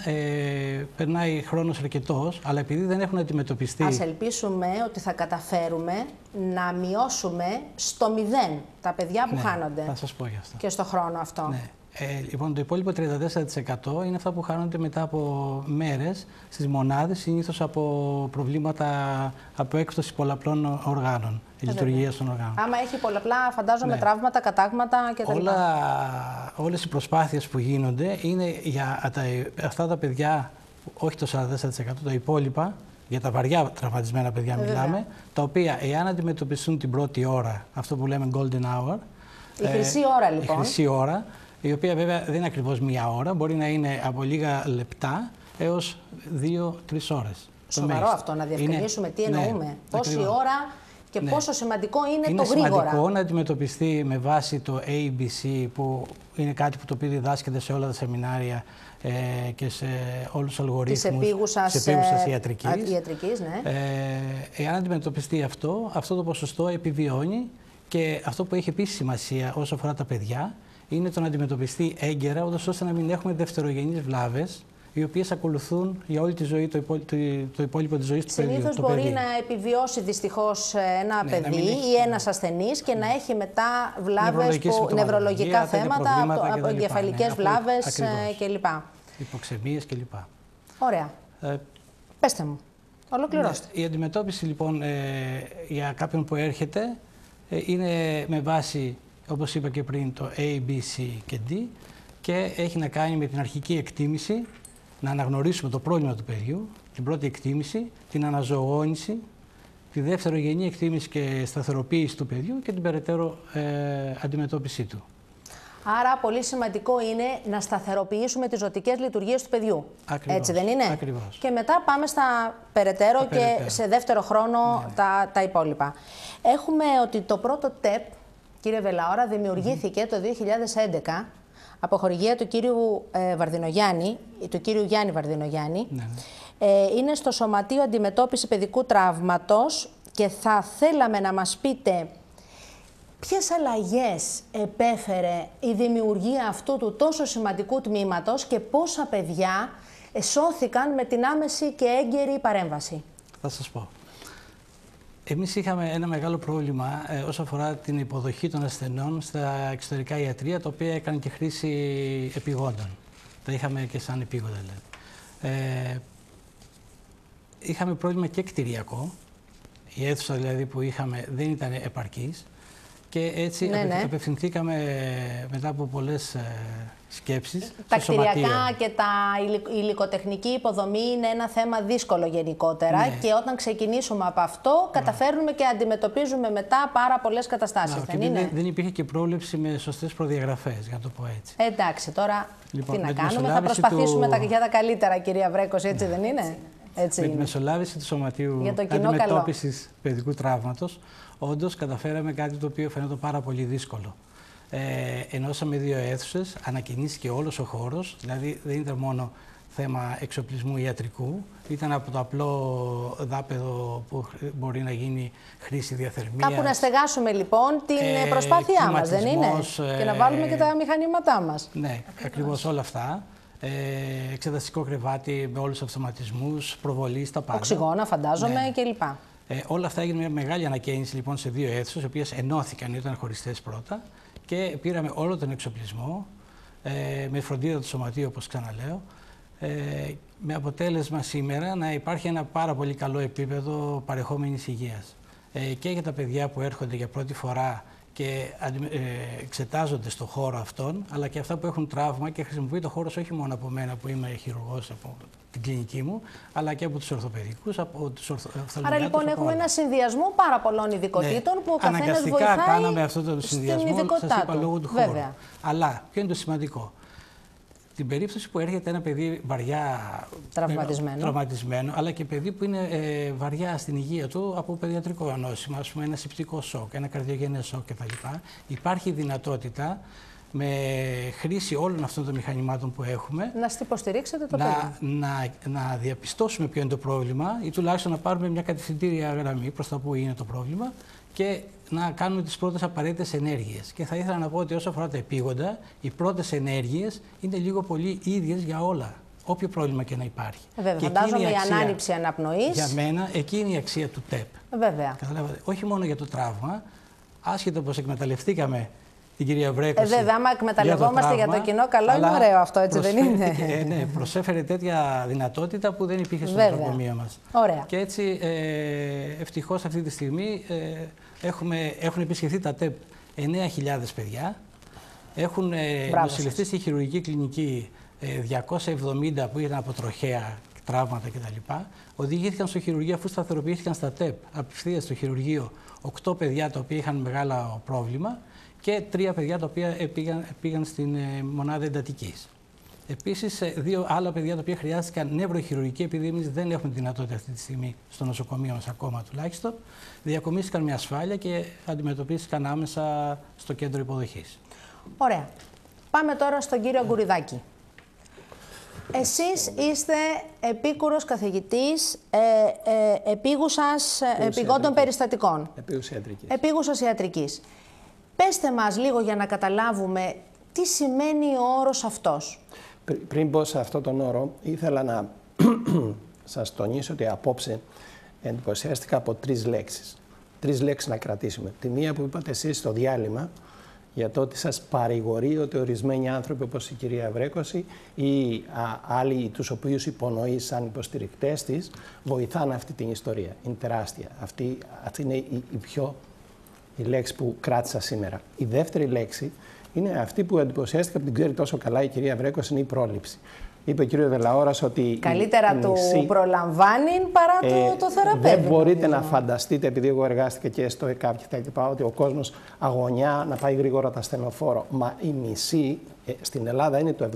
[SPEAKER 4] περνάει χρόνος αρκετός, αλλά επειδή δεν έχουν αντιμετωπιστεί.
[SPEAKER 1] Ας ελπίσουμε ότι θα καταφέρουμε να μειώσουμε στο 0 τα παιδιά που χάνονται.
[SPEAKER 4] Θα σας πω γι' αυτό.
[SPEAKER 1] Και στο χρόνο αυτό.
[SPEAKER 4] Ναι. Λοιπόν, το υπόλοιπο 34% είναι αυτά που χάνονται μετά από μέρες στις μονάδες, συνήθως από προβλήματα, από έκπτωση πολλαπλών οργάνων, η λειτουργία των οργάνων.
[SPEAKER 1] Άμα έχει πολλαπλά, φαντάζομαι, τραύματα, κατάγματα κτλ.
[SPEAKER 4] Όλες οι προσπάθειες που γίνονται είναι για αυτά τα παιδιά, όχι το 44%, τα υπόλοιπα, για τα βαριά τραυματισμένα παιδιά μιλάμε, τα οποία εάν αντιμετωπιστούν την πρώτη ώρα, αυτό που λέμε golden hour.
[SPEAKER 1] Η χρυσή ώρα λοιπόν.
[SPEAKER 4] Η χρυσή ώρα, η οποία βέβαια δεν είναι ακριβώς μία ώρα, μπορεί να είναι από λίγα λεπτά έως 2-3 ώρες.
[SPEAKER 1] Σοβαρό αυτό, να διευκρινίσουμε τι εννοούμε. Πόση ώρα και πόσο σημαντικό είναι το γρήγορα.
[SPEAKER 4] Είναι σημαντικό να αντιμετωπιστεί με βάση το ABC, που είναι κάτι που το οποίο διδάσκεται σε όλα τα σεμινάρια και σε όλους τους αλγορίθμους της επίγουσας
[SPEAKER 1] ιατρικής. Ναι.
[SPEAKER 4] Εάν αντιμετωπιστεί αυτό το ποσοστό επιβιώνει, και αυτό που έχει επίσης σημασία όσο αφορά τα παιδιά είναι το να αντιμετωπιστεί έγκαιρα, ώστε να μην έχουμε δευτερογενείς βλάβες, οι οποίες ακολουθούν για όλη τη ζωή, το υπόλοιπο της ζωής του παιδιού.
[SPEAKER 1] Συνήθως μπορεί να επιβιώσει δυστυχώς ένα παιδί ή ένας ασθενής και να έχει μετά βλάβες, νευρολογικά θέματα, εγκεφαλικές βλάβες κλπ.
[SPEAKER 4] Υποξαιμίες κλπ.
[SPEAKER 1] Ωραία. Πέστε μου. Ολοκληρώστε.
[SPEAKER 4] Η αντιμετώπιση λοιπόν για κάποιον που έρχεται είναι με βάση, όπως είπα και πριν, το A, B, C και D, και έχει να κάνει με την αρχική εκτίμηση, να αναγνωρίσουμε το πρόβλημα του παιδιού, την πρώτη εκτίμηση, την αναζωογόνηση, τη δευτερογενή εκτίμηση και σταθεροποίηση του παιδιού και την περαιτέρω αντιμετώπιση του.
[SPEAKER 1] Άρα πολύ σημαντικό είναι να σταθεροποιήσουμε τις ζωτικές λειτουργίες του παιδιού.
[SPEAKER 4] Ακριβώς,
[SPEAKER 1] έτσι δεν είναι?
[SPEAKER 4] Ακριβώς.
[SPEAKER 1] Και μετά πάμε στα περαιτέρω και σε δεύτερο χρόνο τα υπόλοιπα. Έχουμε ότι το πρώτο ΤΕΠ, κύριε Βελαώρα, δημιουργήθηκε το 2011 από χορηγία του κύριου Βαρδινογιάννη, του κύριου Γιάννη Βαρδινογιάννη. Είναι στο Σωματείο Αντιμετώπιση Παιδικού Τραύματος και θα θέλαμε να μας πείτε ποιες αλλαγές επέφερε η δημιουργία αυτού του τόσο σημαντικού τμήματος και πόσα παιδιά σώθηκαν με την άμεση και έγκαιρη παρέμβαση.
[SPEAKER 4] Θα σας πω. Εμείς είχαμε ένα μεγάλο πρόβλημα όσον αφορά την υποδοχή των ασθενών στα εξωτερικά ιατρεία, τα οποία έκανε και χρήση επιγόντων. Τα είχαμε και σαν επίγοντα, δηλαδή. Είχαμε πρόβλημα και κτηριακό. Η αίθουσα δηλαδή που είχαμε δεν ήταν επαρκής. Και έτσι απευθυνθήκαμε μετά από πολλές σκέψεις.
[SPEAKER 1] Τα κτηριακά και η υλικοτεχνική υποδομή είναι ένα θέμα δύσκολο γενικότερα και όταν ξεκινήσουμε από αυτό καταφέρνουμε και αντιμετωπίζουμε μετά πάρα πολλές καταστάσεις.
[SPEAKER 4] Δεν υπήρχε και πρόβλεψη με σωστές προδιαγραφές, για να το πω έτσι.
[SPEAKER 1] Εντάξει, τώρα λοιπόν, τι να κάνουμε, θα προσπαθήσουμε για τα καλύτερα, κυρία Βρέκος, έτσι δεν είναι? Έτσι
[SPEAKER 4] με
[SPEAKER 1] είναι.
[SPEAKER 4] τη μεσολάβηση του Σωματείου Αντιμετώπισης Παιδικού Τραύματος, όντως καταφέραμε κάτι το οποίο φαίνεται πάρα πολύ δύσκολο. Ενώσαμε 2 αίθουσες, ανακαινίστηκε όλος ο χώρος, δηλαδή δεν ήταν μόνο θέμα εξοπλισμού ιατρικού, ήταν από το απλό δάπεδο που μπορεί να γίνει χρήση διαθερμίας.
[SPEAKER 1] Κάπου να στεγάσουμε λοιπόν την προσπάθειά μας, δεν είναι? Και να βάλουμε και τα μηχανήματά μας.
[SPEAKER 4] Ναι, ακριβώς όλα αυτά. Εξεταστικό κρεβάτι με όλους τους αυτοματισμούς, προβολή στα πάντα.
[SPEAKER 1] Οξυγόνα, φαντάζομαι, κλπ.
[SPEAKER 4] Όλα αυτά έγινε μια μεγάλη ανακαίνιση λοιπόν σε 2 αίθουσες, οι οποίες ενώθηκαν, ήταν χωριστές πρώτα, και πήραμε όλο τον εξοπλισμό με φροντίδα του Σωματείου, όπως ξαναλέω, με αποτέλεσμα σήμερα να υπάρχει ένα πάρα πολύ καλό επίπεδο παρεχόμενης υγείας. Και για τα παιδιά που έρχονται για πρώτη φορά και εξετάζονται στο χώρο αυτόν, αλλά και αυτά που έχουν τραύμα, και χρησιμοποιεί το χώρο όχι μόνο από μένα που είμαι χειρουργός από την κλινική μου, αλλά και από τους ορθοπαιδικούς, από τους οφθαλμολόγους.
[SPEAKER 1] Άρα λοιπόν έχουμε ένα συνδυασμό πάρα πολλών ειδικοτήτων, ναι, που ο καθένας βοηθάει.
[SPEAKER 4] Αναγκαστικά κάναμε αυτό το συνδυασμό, σας είπα, λόγω του χώρου.
[SPEAKER 1] Βέβαια.
[SPEAKER 4] Αλλά ποιο είναι το σημαντικό? Την περίπτωση που έρχεται ένα παιδί βαριά τραυματισμένο, αλλά και παιδί που είναι βαριά στην υγεία του από παιδιατρικό ανώσημα, ας πούμε ένα σηπτικό σοκ, ένα καρδιογενές σοκ κτλ. Υπάρχει δυνατότητα με χρήση όλων αυτών των μηχανημάτων που έχουμε
[SPEAKER 1] να υποστηρίξετε το παιδί.
[SPEAKER 4] Να διαπιστώσουμε ποιο είναι το πρόβλημα, ή τουλάχιστον να πάρουμε μια κατευθυντήρια γραμμή προς τα που είναι το πρόβλημα και να κάνουμε τις πρώτες απαραίτητες ενέργειες. Και θα ήθελα να πω ότι όσο αφορά τα επίγοντα, οι πρώτες ενέργειες είναι λίγο πολύ ίδιες για όλα, όποιο πρόβλημα και να υπάρχει.
[SPEAKER 1] Βέβαια, φαντάζομαι η ανάνυψη αναπνοής.
[SPEAKER 4] Για μένα, εκεί είναι η αξία του ΤΕΠ.
[SPEAKER 1] Βέβαια.
[SPEAKER 4] Καταλάβατε, όχι μόνο για το τραύμα, άσχετο πως εκμεταλλευτήκαμε την κυρία Βρέκωση.
[SPEAKER 1] Βέβαια, άμα εκμεταλλευόμαστε για το κοινό καλό, είναι ωραίο αυτό, έτσι δεν είναι?
[SPEAKER 4] Ναι, προσέφερε τέτοια δυνατότητα που δεν υπήρχε στο νοσοκομείο μας.
[SPEAKER 1] Ωραία.
[SPEAKER 4] Και έτσι, ευτυχώς αυτή τη στιγμή έχουν επισκεφθεί τα ΤΕΠ 9.000 παιδιά. Έχουν νοσηλευτεί στη χειρουργική κλινική 270 που ήταν από τροχαία τραύματα κτλ. Οδηγήθηκαν στο χειρουργείο αφού σταθεροποιήθηκαν στα ΤΕΠ απευθείας στο χειρουργείο 8 παιδιά τα οποία είχαν μεγάλο πρόβλημα και 3 παιδιά τα οποία πήγαν στην μονάδα εντατικής. Επίσης, 2 άλλα παιδιά τα οποία χρειάστηκαν νευροχειρουργική, επειδή εμείς δεν έχουμε δυνατότητα αυτή τη στιγμή στο νοσοκομείο μας ακόμα τουλάχιστον, διακομίστηκαν με ασφάλεια και αντιμετωπίστηκαν άμεσα στο κέντρο υποδοχής.
[SPEAKER 1] Ωραία. Πάμε τώρα στον κύριο Αγκουριδάκη. Εσείς είστε επίκουρος καθηγητής επίγουσων περιστατικών. Επίγουσας ιατρικής. Πέστε μας λίγο για να καταλάβουμε τι σημαίνει ο όρος αυτός.
[SPEAKER 5] Πριν πω σε αυτόν τον όρο, ήθελα να σας τονίσω ότι απόψε εντυπωσιάστηκα από 3 λέξεις. 3 λέξεις να κρατήσουμε. Τη μία που είπατε εσείς στο διάλειμμα, για το ότι σας παρηγορεί ότι ορισμένοι άνθρωποι όπως η κυρία Βρέκωση ή άλλοι τους οποίους υπονοεί σαν υποστηρικτές της βοηθάνε αυτή την ιστορία. Είναι τεράστια. Αυτή είναι η λέξη που κράτησα σήμερα. Η δεύτερη λέξη είναι αυτή που εντυπωσιάστηκα που την ξέρει τόσο καλά η κυρία Βρέκωση, είναι η πρόληψη. Είπε ο κύριος Δελαώρας ότι
[SPEAKER 1] καλύτερα του προλαμβάνει παρά το θεραπεύει.
[SPEAKER 5] Δεν μπορείτε να φανταστείτε, επειδή εγώ εργάστηκα και στο ΕΚΑΒ και τα λοιπά, ότι ο κόσμος αγωνιά να πάει γρήγορα τα ασθενοφόρο. Μα η μισή στην Ελλάδα είναι το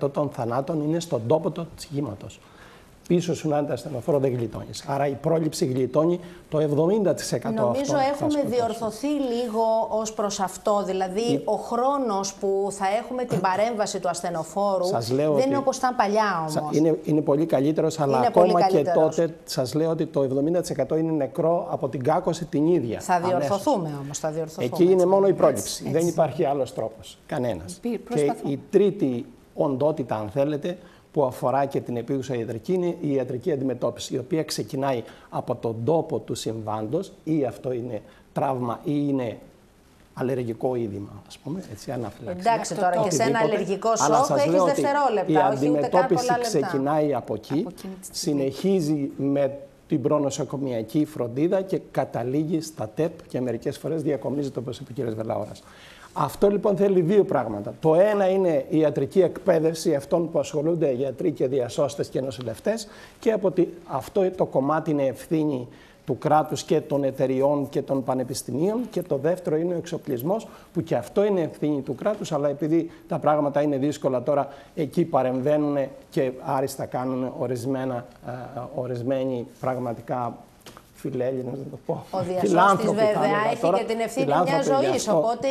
[SPEAKER 5] 70% των θανάτων είναι στον τόπο του ατυχήματος. Πίσω σου να είναι το ασθενοφόρο δεν γλιτώνεις. Άρα η πρόληψη γλιτώνει το 70%.
[SPEAKER 1] Νομίζω έχουμε διορθωθεί λίγο ως προς αυτό. Δηλαδή ο χρόνος που θα έχουμε την παρέμβαση του ασθενοφόρου δεν είναι όπως ήταν παλιά όμως.
[SPEAKER 5] Είναι πολύ καλύτερος, αλλά ακόμα και τότε σας λέω ότι το 70% είναι νεκρό από την κάκωση την ίδια.
[SPEAKER 1] Θα διορθωθούμε όμως.
[SPEAKER 5] Εκεί είναι μόνο η πρόληψη. Έτσι. Δεν υπάρχει άλλος τρόπος. Κανένας. Και η τρίτη οντότητα, αν θέλετε, που αφορά και την επίγουσα ιατρική, είναι η ιατρική αντιμετώπιση, η οποία ξεκινάει από τον τόπο του συμβάντος, ή αυτό είναι τραύμα ή είναι αλλεργικό είδημα, ας πούμε, έτσι, αναφυλαξία.
[SPEAKER 1] Εντάξει, τώρα και σε ένα αλλεργικό σοκ έχεις δευτερόλεπτα,
[SPEAKER 5] η αντιμετώπιση ξεκινάει από εκεί, συνεχίζει με την προνοσοκομιακή φροντίδα και καταλήγει στα ΤΕΠ και μερικές φορές διακομίζεται, όπως είπε ο κ. Βελαώρας. Αυτό λοιπόν θέλει 2 πράγματα. Το ένα είναι η ιατρική εκπαίδευση αυτών που ασχολούνται γιατροί και διασώστες και νοσηλευτές, και αυτό το κομμάτι είναι ευθύνη του κράτους και των εταιριών και των πανεπιστημίων, και το δεύτερο είναι ο εξοπλισμός, που και αυτό είναι ευθύνη του κράτους, αλλά επειδή τα πράγματα είναι δύσκολα τώρα, εκεί παρεμβαίνουν και άριστα κάνουν ορισμένοι πραγματικά φιλέλληνες, να το πω.
[SPEAKER 1] Ο διασώστης βέβαια έχει και την ευθύνη μιας ζωής, οπότε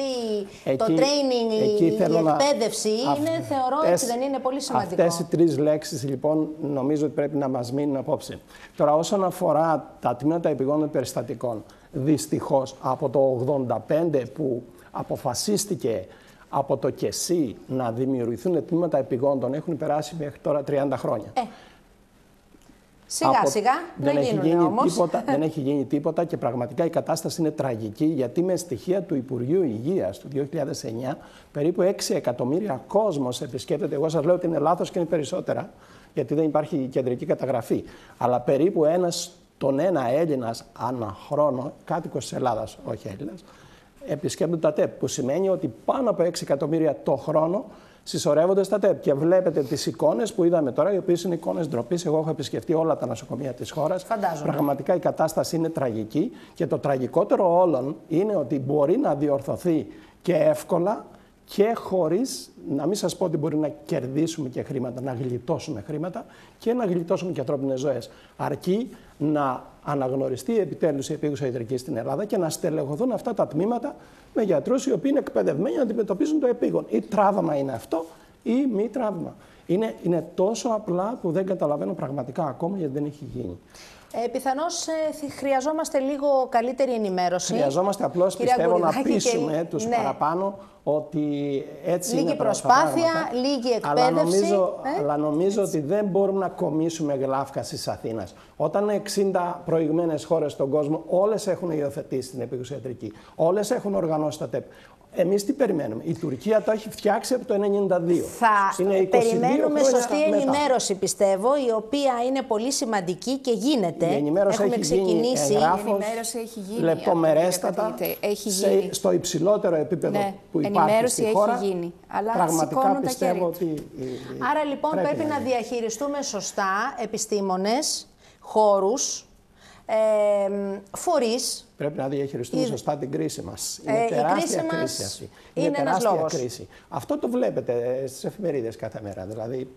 [SPEAKER 1] το training, η εκπαίδευση είναι, θεωρώ ότι δεν είναι πολύ σημαντικό.
[SPEAKER 5] Αυτές οι τρεις λέξεις λοιπόν νομίζω ότι πρέπει να μας μείνουν απόψε. Τώρα όσον αφορά τα τμήματα επιγόντων περιστατικών, δυστυχώς από το 1985 που αποφασίστηκε από το ΚΕΣΥ να δημιουργηθούν τμήματα επιγόντων, έχουν περάσει μέχρι τώρα 30 χρόνια.
[SPEAKER 1] Σιγά σιγά δεν
[SPEAKER 5] έχει γίνει τίποτα και πραγματικά η κατάσταση είναι τραγική, γιατί με στοιχεία του Υπουργείου Υγείας του 2009 περίπου 6 εκατομμύρια κόσμος επισκέπτεται. Εγώ σας λέω ότι είναι λάθος και είναι περισσότερα, γιατί δεν υπάρχει κεντρική καταγραφή. Αλλά περίπου ένα Έλληνας ανά χρόνο, κάτοικος της Ελλάδας, όχι Έλληνας, επισκέπτονται τα ΤΕΠ, που σημαίνει ότι πάνω από 6 εκατομμύρια το χρόνο συσσωρεύονται στα ΤΕΠ. Και βλέπετε τις εικόνες που είδαμε τώρα, οι οποίες είναι εικόνες ντροπής. Εγώ έχω επισκεφτεί όλα τα νοσοκομεία της χώρας.
[SPEAKER 1] Φαντάζομαι.
[SPEAKER 5] Πραγματικά η κατάσταση είναι τραγική. Και το τραγικότερο όλων είναι ότι μπορεί να διορθωθεί και εύκολα και χωρίς, να μην σας πω ότι μπορεί να κερδίσουμε και χρήματα, να γλιτώσουμε χρήματα και να γλιτώσουμε και ανθρώπινες ζωές. Αρκεί να αναγνωριστεί επιτέλους η επίγουσα ιατρική στην Ελλάδα και να στελεχωθούν αυτά τα τμήματα με γιατρούς οι οποίοι είναι εκπαιδευμένοι να αντιμετωπίζουν το επίγον. Ή τραύμα είναι αυτό ή μη τραύμα. Είναι τόσο απλά που δεν καταλαβαίνω πραγματικά ακόμα, γιατί δεν έχει γίνει.
[SPEAKER 1] Πιθανώς χρειαζόμαστε λίγο καλύτερη ενημέρωση.
[SPEAKER 5] Χρειαζόμαστε απλώς, πιστεύω, να πείσουμε τους παραπάνω ότι έτσι
[SPEAKER 1] λίγη
[SPEAKER 5] είναι
[SPEAKER 1] προσπάθεια, λίγη εκπαίδευση.
[SPEAKER 5] Αλλά νομίζω ότι δεν μπορούμε να κομίσουμε γλάφκα της Αθήνας. Όταν 60 προηγμένες χώρες στον κόσμο όλες έχουν υιοθετήσει την επίγουσα ιατρική, όλες έχουν οργανώσει τα ΤΕΠ. Εμείς τι περιμένουμε? Η Τουρκία το έχει φτιάξει από το 1992.
[SPEAKER 1] Θα περιμένουμε σωστή ενημέρωση, πιστεύω, η οποία είναι πολύ σημαντική και γίνεται.
[SPEAKER 5] Η ενημέρωση
[SPEAKER 1] Έχουμε ξεκινήσει.
[SPEAKER 5] Η ενημέρωση έχει γίνει λεπτομερέστατα, στο υψηλότερο επίπεδο που υπάρχει στη χώρα.
[SPEAKER 3] Έχει γίνει, αλλά
[SPEAKER 5] πραγματικά πιστεύω ότι...
[SPEAKER 1] Άρα λοιπόν πρέπει να διαχειριστούμε σωστά επιστήμονες, χώρους, φορείς.
[SPEAKER 5] Πρέπει να διαχειριστούμε σωστά την κρίση μας. Είναι τεράστια κρίση αυτή. Είναι τεράστια κρίση. Αυτό το βλέπετε στις εφημερίδες κάθε μέρα. Δηλαδή,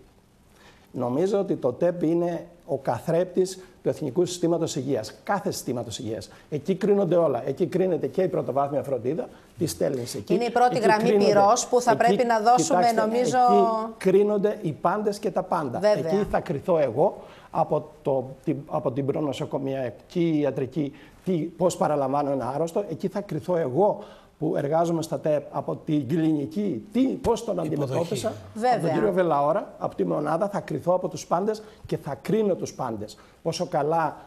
[SPEAKER 5] νομίζω ότι το ΤΕΠ είναι ο καθρέπτης του Εθνικού Συστήματος Υγείας. Κάθε συστήματος υγείας. Εκεί κρίνονται όλα. Εκεί κρίνεται και η πρωτοβάθμια φροντίδα. Τη στέλνεις εκεί.
[SPEAKER 1] Είναι η πρώτη γραμμή πυρός που θα πρέπει να δώσουμε, κοιτάξτε, νομίζω.
[SPEAKER 5] Εκεί κρίνονται οι πάντες και τα πάντα.
[SPEAKER 1] Βέβαια.
[SPEAKER 5] Εκεί θα κριθώ εγώ από την προνοσοκομιακή ιατρική, πώς παραλαμβάνω ένα άρρωστο. Εκεί θα κριθώ εγώ που εργάζομαι στα ΤΕΠ από την κλινική, πώς τον αντιμετώπισα.
[SPEAKER 1] Βέβαια.
[SPEAKER 5] Από τον κύριο Βελαώρα, από τη μονάδα, θα κριθώ από τους πάντες και θα κρίνω τους πάντες. Πόσο καλά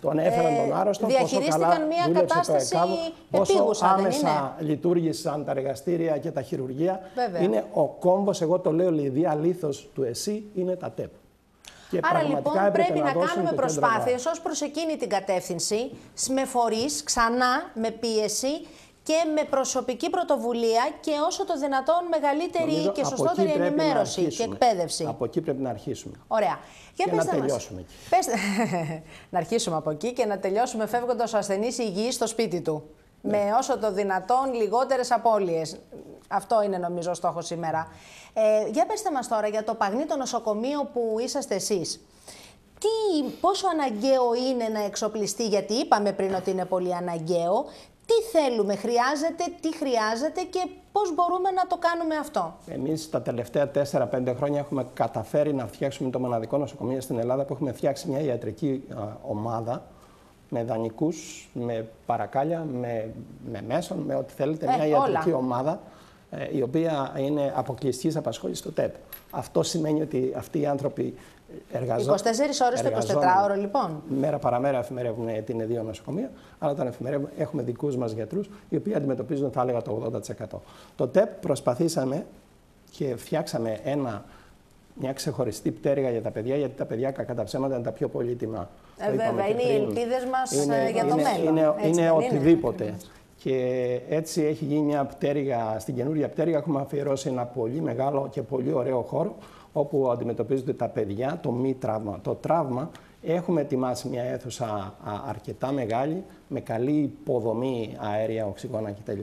[SPEAKER 5] τον έφεραν τον άρρωστο, πόσο καλά δούλεψε το ΕΚΑΒ, πόσο άμεσα λειτουργήσαν τα εργαστήρια και τα χειρουργεία.
[SPEAKER 1] Βέβαια.
[SPEAKER 5] Είναι ο κόμβος, εγώ το λέω λιδία λίθος του ΕΣΥ, είναι τα ΤΕΠ. Και
[SPEAKER 1] άρα λοιπόν πρέπει να κάνουμε προσπάθειες ως προς εκείνη την κατεύθυνση, με φορείς, ξανά, με πίεση και με προσωπική πρωτοβουλία και όσο το δυνατόν μεγαλύτερη και σωστότερη ενημέρωση και εκπαίδευση.
[SPEAKER 5] Από εκεί πρέπει να αρχίσουμε.
[SPEAKER 1] Ωραία.
[SPEAKER 5] Και να τελειώσουμε εκεί.
[SPEAKER 1] Να αρχίσουμε από εκεί και να τελειώσουμε φεύγοντας ο ασθενής υγιής στο σπίτι του. Ναι. Με όσο το δυνατόν λιγότερες απώλειες. Αυτό είναι νομίζω ο στόχος σήμερα. Για πέστε μας τώρα για το Παγνήτο νοσοκομείο που είσαστε εσείς. Πόσο αναγκαίο είναι να εξοπλιστεί, γιατί είπαμε πριν ότι είναι πολύ αναγκαίο. Τι θέλουμε, τι χρειάζεται και πώς μπορούμε να το κάνουμε αυτό? Εμείς
[SPEAKER 5] τα τελευταία 4-5 χρόνια έχουμε καταφέρει να φτιάξουμε το μοναδικό νοσοκομείο στην Ελλάδα που έχουμε φτιάξει μια ιατρική ομάδα με δανεικούς, με παρακάλια, με μέσον, με ό,τι θέλετε. Μια ιατρική ομάδα η οποία είναι αποκλειστικής απασχόλησης στο ΤΕΠ. Αυτό σημαίνει ότι αυτοί οι άνθρωποι εργαζόνται. 24 ώρες το 24ωρο, λοιπόν. Μέρα παραμέρα εφημερεύουν την δύο νοσοκομεία, αλλά όταν εφημερεύουν έχουμε δικούς μας γιατρούς, οι οποίοι αντιμετωπίζουν, θα έλεγα, το 80%. Το ΤΕΠ προσπαθήσαμε και φτιάξαμε μια ξεχωριστή πτέρυγα για τα παιδιά, γιατί τα παιδιά κατά τα ψέματα είναι τα πιο πολύτιμα.
[SPEAKER 1] Βέβαια, είναι οι ελπίδες μας για το μέλλον.
[SPEAKER 5] Είναι οτιδήποτε. Και έτσι έχει γίνει μια πτέρυγα, στην καινούργια πτέρυγα έχουμε αφιερώσει ένα πολύ μεγάλο και πολύ ωραίο χώρο, όπου αντιμετωπίζονται τα παιδιά, το μη τραύμα. Το τραύμα Έχουμε ετοιμάσει μια αίθουσα αρκετά μεγάλη, με καλή υποδομή αέρια, οξυγόνα κτλ.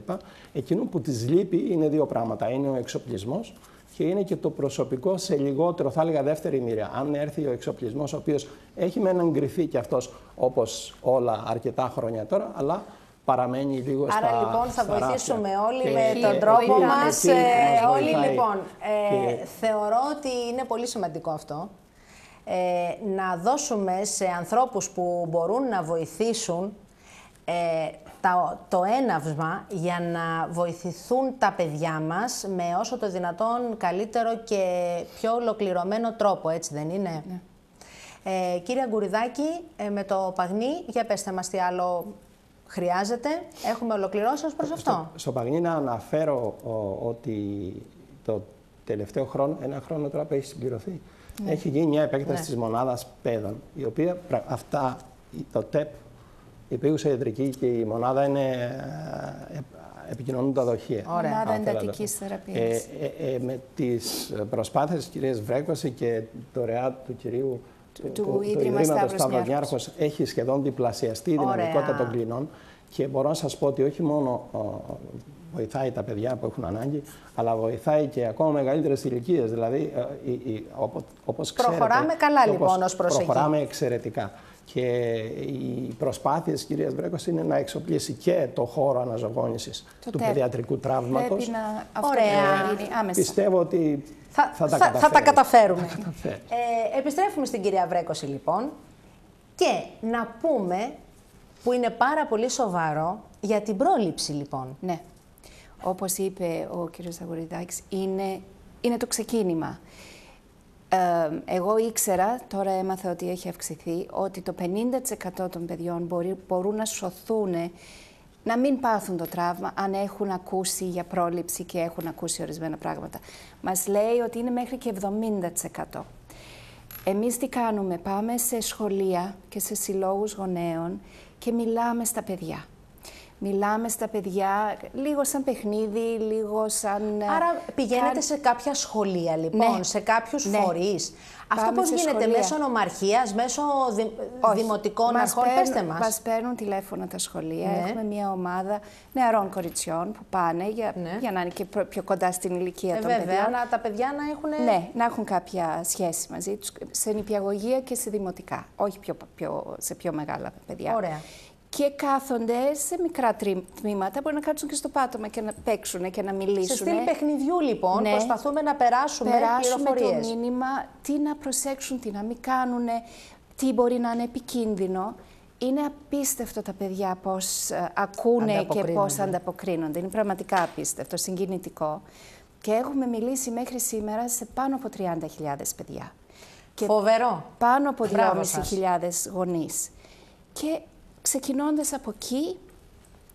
[SPEAKER 5] Εκείνο που της λείπει είναι δύο πράγματα. Είναι ο εξοπλισμός και είναι και το προσωπικό σε λιγότερο, θα έλεγα, δεύτερη μοίρα. Αν έρθει ο εξοπλισμός, ο οποίος έχει μεν εγκριθεί και αυτός όπως όλα αρκετά χρόνια τώρα, αλλά παραμένει λίγο στα
[SPEAKER 1] Άρα λοιπόν θα βοηθήσουμε όλοι με
[SPEAKER 5] και
[SPEAKER 1] τον τρόπο μας. Όλοι
[SPEAKER 5] βοηθάει.
[SPEAKER 1] λοιπόν, θεωρώ ότι είναι πολύ σημαντικό αυτό. Να δώσουμε σε ανθρώπους που μπορούν να βοηθήσουν το έναυσμα για να βοηθηθούν τα παιδιά μας με όσο το δυνατόν καλύτερο και πιο ολοκληρωμένο τρόπο, έτσι δεν είναι? Ναι. Κύριε Αγκουριδάκη, με το Παγνί, για πέστε μας τι άλλο χρειάζεται. Έχουμε ολοκληρώσει ως προς αυτό.
[SPEAKER 5] Στο Παγνί να αναφέρω ότι το τελευταίο χρόνο, ένα χρόνο τώρα που έχει συμπληρωθεί, έχει γίνει μια επέκταση της μονάδας παιδών, η οποία το ΤΕΠ, η επίγουσα ιατρική και η μονάδα επικοινωνούν τα δοχεία.
[SPEAKER 3] Μονάδα εντατικής θεραπείας.
[SPEAKER 5] Με τις προσπάθειες της κυρίας Βρέκωση και το ΡΕΑΤ του κυρίου
[SPEAKER 3] του Ιδρύματος
[SPEAKER 5] Σταυρονιάρχος έχει σχεδόν διπλασιαστεί η δυναμικότητα των κλινών και μπορώ να σας πω ότι όχι μόνο βοηθάει τα παιδιά που έχουν ανάγκη, αλλά βοηθάει και ακόμα μεγαλύτερες ηλικίες. Δηλαδή, όπως ξέρετε...
[SPEAKER 1] Προχωράμε καλά λοιπόν ως προς εκεί.
[SPEAKER 5] Προχωράμε εξαιρετικά. Και οι προσπάθειες της κυρίας Βρέκος είναι να εξοπλίσει και το χώρο αναζωογόνησης του παιδιατρικού τραύματος.
[SPEAKER 3] Πρέπει να γίνει άμεσα.
[SPEAKER 5] Πιστεύω ότι
[SPEAKER 1] θα τα καταφέρουμε. Επιστρέφουμε στην κυρία Βρέκωση λοιπόν και να πούμε, που είναι πάρα πολύ σοβαρό, για την πρόληψη λοιπόν.
[SPEAKER 3] Ναι. Όπως είπε ο κύριος Αγκουριδάκης, είναι το ξεκίνημα. Εγώ ήξερα, τώρα έμαθα ότι έχει αυξηθεί, ότι το 50% των παιδιών μπορούν να σωθούν, να μην πάθουν το τραύμα, αν έχουν ακούσει για πρόληψη και έχουν ακούσει ορισμένα πράγματα. Μας λέει ότι είναι μέχρι και 70%. Εμείς τι κάνουμε? Πάμε σε σχολεία και σε συλλόγους γονέων και μιλάμε στα παιδιά. Μιλάμε στα παιδιά λίγο σαν παιχνίδι, λίγο σαν...
[SPEAKER 1] Άρα πηγαίνετε σε κάποια σχολεία λοιπόν, σε κάποιους φορείς. Αυτό πώς γίνεται, μέσω νομαρχίας, μέσω δημοτικών αρχών, πέστε μας.
[SPEAKER 3] Μας παίρνουν τηλέφωνα τα σχολεία. Έχουμε μια ομάδα νεαρών κοριτσιών που πάνε για να είναι και πιο κοντά στην ηλικία των
[SPEAKER 1] βέβαια,
[SPEAKER 3] παιδιών.
[SPEAKER 1] τα παιδιά να έχουν...
[SPEAKER 3] Ναι, να έχουν κάποια σχέση μαζί τους, σε νηπιαγωγεία και σε δημοτικά, όχι σε πιο μεγάλα παιδιά.
[SPEAKER 1] Ωραία.
[SPEAKER 3] Και κάθονται σε μικρά τμήματα, μπορεί να κάτσουν και στο πάτωμα και να παίξουν και να μιλήσουν.
[SPEAKER 1] Σε στυλ παιχνιδιού λοιπόν, προσπαθούμε να περάσουμε πληροφορίες.
[SPEAKER 3] Το μήνυμα, τι να προσέξουν, τι να μην κάνουν, τι μπορεί να είναι επικίνδυνο. Είναι απίστευτο τα παιδιά πώς ακούνε και πώς ανταποκρίνονται. Είναι πραγματικά απίστευτο, συγκινητικό. Και έχουμε μιλήσει μέχρι σήμερα σε πάνω από 30.000 παιδιά. Και
[SPEAKER 1] φοβερό.
[SPEAKER 3] Πάνω από 2.500 γονείς. Και ξεκινώντας από εκεί,